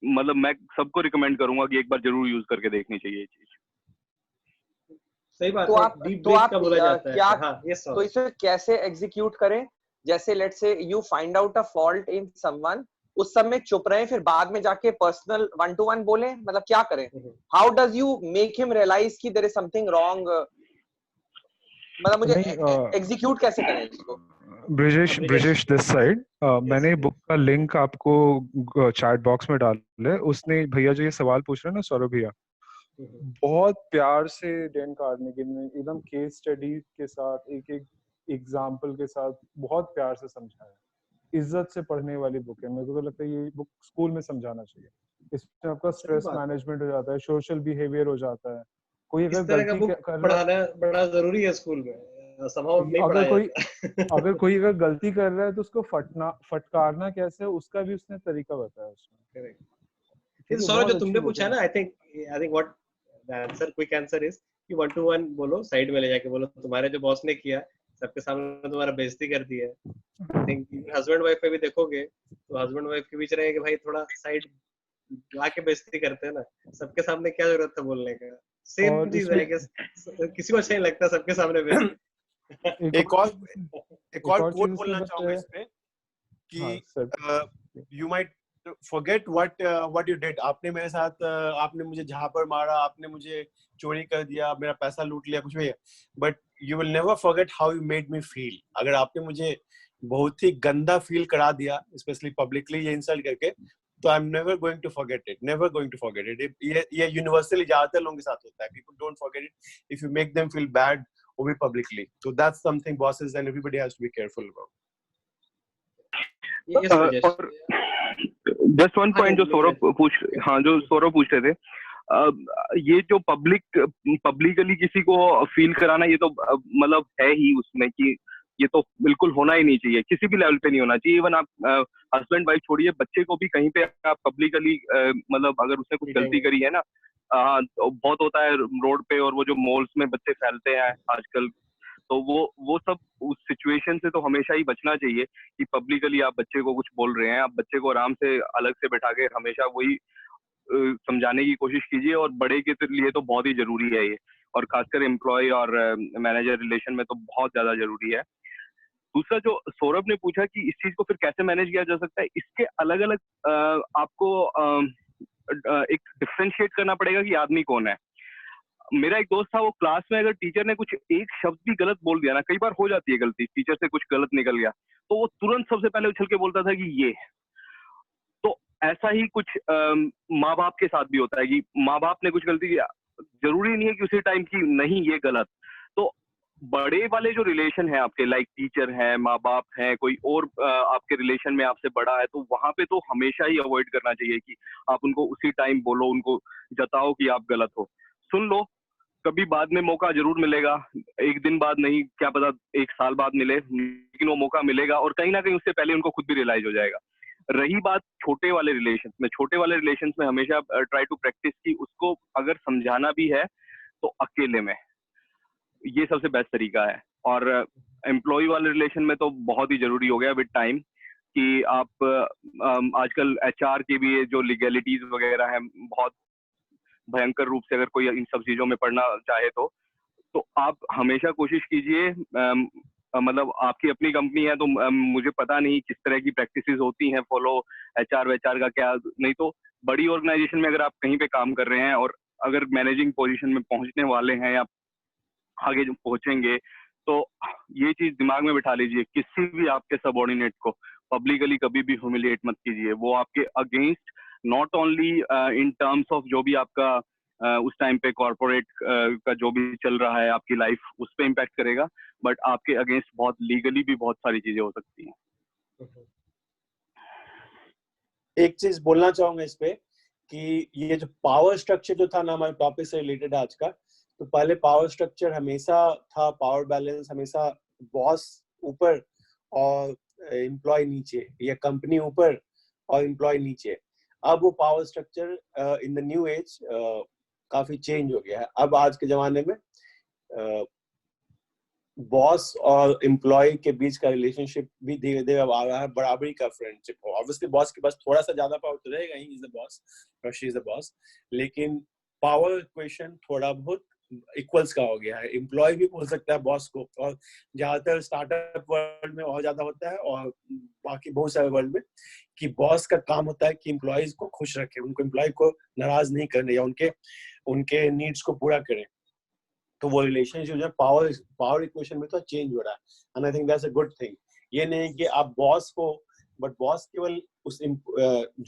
मतलब मैं सबको रिकमेंड करूंगा कि एक बार जरूर यूज करके देखनी चाहिए ये चीज। सही बात तो है, आप डीप तो ब्रीथ आप का बोला जाता क्या है। हाँ, यस तो इसे कैसे एग्जीक्यूट करें? जैसे let's say you find out a fault in someone, उस समय चुप रहे, फिर बाद में जाके पर्सनल 1-to-1 बोले, मतलब क्या करें? How does you make him realise कि देयर इज समथिंग रॉन्ग, मतलब मुझे एग्जीक्यूट कैसे करें इसको? ब्रिजेश दिस साइड, मैंने बुक का लिंक आपको चैट बॉक्स में डाला है। उसने भैया जो ये सवाल पूछ रहे हैं ना, सौरभ भैया, बहुत प्यार से डैन कार्नेगी ने एकदम केस स्टडी के साथ, एक एक एग्जाम्पल के साथ बहुत प्यार से समझाया। इज्जत से पढ़ने वाली बुक है, मेरे को तो लगता है ये बुक स्कूल में समझाना चाहिए। इसमें आपका स्ट्रेस मैनेजमेंट हो जाता है, सोशल बिहेवियर हो जाता है। कोई इस अगर तरह का गलती बुक कर रहा, पढ़ाना बड़ा जरूरी है स्कूल में, संभव नहीं अगर पढ़ाया कोई जाता। अगर कोई अगर गलती कर रहा है तो उसको फटकारना कैसे है, उसका भी उसने तरीका बताया उसमें। करेक्ट। ठीक है, सौरभ बहुत जो अच्छी तुमने बुक पूछा है। ना, I think what the answer, quick answer is कि 1-to-1 बोलो, साइड में ले जाके बोलो तुम्हारे जो बॉस ने किया, सबके सामने तुम्हारा बेइज्जती कर दी है। आई थिंक हस्बैंड वाइफ में भी देखोगे तो हस्बैंड वाइफ के बीच रहेगा, भाई थोड़ा साइड ला के बेइज्जती करते हैं ना, सबके सामने क्या जरूरत है बोलने का। सेम और चीज है, किसी को अच्छा नहीं लगता सबके सामने बेइज्जती। एक और कोट चीज बोलना उसने चाहूंगा बताया। इसमें हाँ, कि you might forget what you did। आपने मेरे साथ आपने मुझे झापड़ मारा, आपने मुझे चोरी कर दिया, मेरा पैसा लूट लिया, कुछ भी, but you will never forget how you made me feel. अगर आपने मुझे बहुत ही गंदा फील करा दिया, स्पेशली पब्लिकली ये इंसल्ट करके, तो I am never going to forget it, never going to forget it. ये यूनिवर्सली ज्यादातर लोगों के साथ होता है, people don't forget it if you make them feel bad, वो भी पब्लिकली। तो that's something bosses and everybody has to be careful about. और जस्ट वन पॉइंट जो सौरभ पूछ रहे थे, ये जो पब्लिकली किसी को फील कराना, ये तो मतलब है ही उसमें कि ये तो बिल्कुल होना ही नहीं चाहिए, किसी भी लेवल पे नहीं होना चाहिए। इवन आप हस्बैंड वाइफ छोड़िए, बच्चे को भी कहीं पे आप पब्लिकली मतलब अगर उसने कुछ गलती करी है ना, तो बहुत होता है रोड पे, और वो जो मॉल्स में बच्चे फैलते हैं आजकल, तो वो सब उस सिचुएशन से तो हमेशा ही बचना चाहिए कि पब्लिकली आप बच्चे को कुछ बोल रहे हैं, आप बच्चे को आराम से अलग से बैठा के हमेशा वही समझाने की कोशिश कीजिए, और बड़े के लिए तो बहुत ही जरूरी है ये। और खासकर एम्प्लॉय और मैनेजर रिलेशन में तो बहुत ज्यादा जरूरी है। दूसरा जो सौरभ ने पूछा कि इस चीज को फिर कैसे मैनेज किया जा सकता है, इसके अलग अलग आपको एक डिफरेंशिएट करना पड़ेगा कि आदमी कौन है। मेरा एक दोस्त था, वो क्लास में अगर टीचर ने कुछ एक शब्द भी गलत बोल दिया ना, कई बार हो जाती है गलती, टीचर से कुछ गलत निकल गया तो वो तुरंत सबसे पहले उछल के बोलता था कि ये। तो ऐसा ही कुछ माँ बाप के साथ भी होता है कि माँ बाप ने कुछ गलती किया, जरूरी नहीं है कि उसी टाइम की नहीं ये गलत। तो बड़े वाले जो रिलेशन है आपके, लाइक टीचर है, माँ बाप है, कोई और आपके रिलेशन में आपसे बड़ा है, तो वहां पे तो हमेशा ही अवॉइड करना चाहिए कि आप उनको उसी टाइम बोलो, उनको जताओ कि आप गलत हो। सुन लो, कभी बाद में मौका जरूर मिलेगा, एक दिन बाद नहीं, क्या पता एक साल बाद मिले, लेकिन वो मौका मिलेगा और कहीं ना कहीं उससे पहले उनको खुद भी रियलाइज हो जाएगा। रही बात छोटे वाले रिलेशन में, छोटे वाले रिलेशन में हमेशा ट्राई टू प्रैक्टिस की उसको अगर समझाना भी है तो अकेले में, ये सबसे बेस्ट तरीका है। और एम्प्लॉय वाले रिलेशन में तो बहुत ही जरूरी हो गया विद टाइम कि आप आजकल एचआर की भी जो लीगैलिटीज वगैरह हैं बहुत भयंकर रूप से, अगर कोई इन सब चीजों में पढ़ना चाहे तो आप हमेशा कोशिश कीजिए, मतलब आपकी अपनी कंपनी है तो मुझे पता नहीं किस तरह की प्रैक्टिसेस होती हैं फॉलो एचआर वेचआर का क्या, नहीं तो बड़ी ऑर्गेनाइजेशन में अगर आप कहीं पे काम कर रहे हैं और अगर मैनेजिंग पोजीशन में पहुंचने वाले हैं या आगे जो पहुंचेंगे, तो ये चीज दिमाग में बिठा लीजिए, किसी भी आपके सबऑर्डिनेट को पब्लिकली कभी भी ह्यूमिलिएट मत कीजिए। वो आपके against not only in terms of जो भी आपका उस टाइम पे कॉर्पोरेट का जो भी चल रहा है आपकी लाइफ, उस पर इम्पैक्ट करेगा, बट आपके अगेंस्ट बहुत लीगली भी बहुत सारी चीजें हो सकती हैं। एक चीज बोलना चाहूंगा इस पे कि ये जो पावर स्ट्रक्चर जो था ना हमारे टॉपिक से रिलेटेड आज का, तो पहले पावर स्ट्रक्चर हमेशा था, पावर बैलेंस हमेशा बॉस ऊपर और एम्प्लॉय नीचे, या कंपनी ऊपर और एम्प्लॉय नीचे। अब वो power structure in the new age काफी चेंज हो गया है। अब आज के जमाने में बॉस और एम्प्लॉय के बीच का रिलेशनशिप भी धीरे धीरे अब आ रहा है, बराबरी का फ्रेंडशिप हो। ऑब्वियसली बॉस के पास थोड़ा सा ज्यादा पावर तो रहेगा ही, ही इज द बॉस और शी इज द बॉस, लेकिन पावर इक्वेशन थोड़ा बहुत इक्वल्स का हो गया है। एम्प्लॉय भी बोल सकता है बॉस को, और ज्यादातर स्टार्टअप वर्ल्ड में और ज्यादा होता है और बाकी बहुत सारे वर्ल्ड में कि बॉस का काम होता है कि एम्प्लॉयज को खुश रखे, उनको एम्प्लॉय को नाराज नहीं करने या उनके नीड्स को पूरा करें। तो वो रिलेशनशिप जो पावर इक्वेशन में तो चेंज हो रहा है, and I think that's a good thing. ये नहीं कि आप बॉस को, बट बॉस केवल उस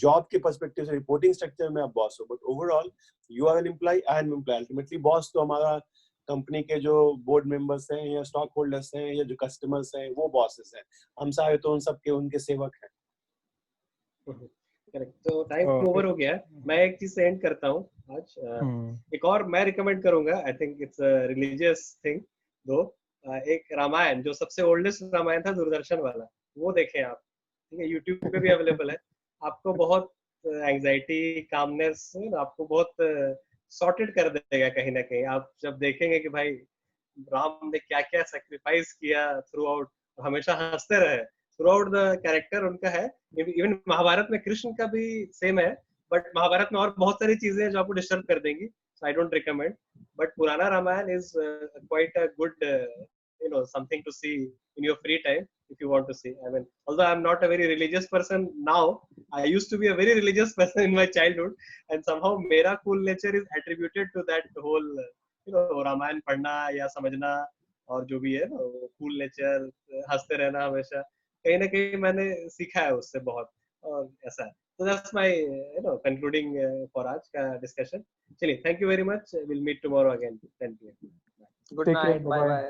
जॉब के पर्सपेक्टिव से, रिपोर्टिंग स्ट्रक्चर में आप बॉस हो, but overall you are an employee, I am employee. Ultimately boss तो हमारा कंपनी के जो बोर्ड मेंबर्स हैं या स्टॉक होल्डर्स हैं या जो कस्टमर्स हैं, वो बॉसेस हैं। हम सारे तो उन सबके उनके सेवक हैं। करेक्ट। तो टाइम ओवर हो गया है, मैं एक चीज से एंड करता हूँ आज। एक और मैं रिकमेंड करूंगा, I think it's a religious thing दो, एक रामायण, जो सबसे ओल्डेस्ट रामायण था दूरदर्शन वाला, वो देखें आप, ठीक है, यूट्यूब पे भी अवेलेबल है। आपको बहुत एंजाइटी, कामनेस, आपको बहुत सॉर्टेड कर देगा कहीं ना कहीं। आप जब देखेंगे कि भाई राम ने क्या क्या सेक्रीफाइस किया थ्रू आउट, हमेशा हंसते रहे थ्रू आउट द कैरेक्टर उनका है। इवन महाभारत में कृष्ण का भी सेम है, बट महाभारत में और बहुत सारी चीजें जो आपको डिस्टर्ब कर देंगी, so I don't recommend. But पुराना Ramayan is quite a good something to see in your free time if you want to see. I mean, although I'm not a very religious person now, I used to be a very religious person in my childhood, and somehow mera cool nature is attributed to that whole Ramayan पढ़ना या समझना, और जो भी है ना cool nature, हंसते रहना हमेशा, कहीं ना कहीं मैंने सीखा है उससे बहुत, और ऐसा है। So that's my concluding for आज का discussion. चलिए, thank you very much. We'll meet tomorrow again. Thank you. Good night. Bye bye.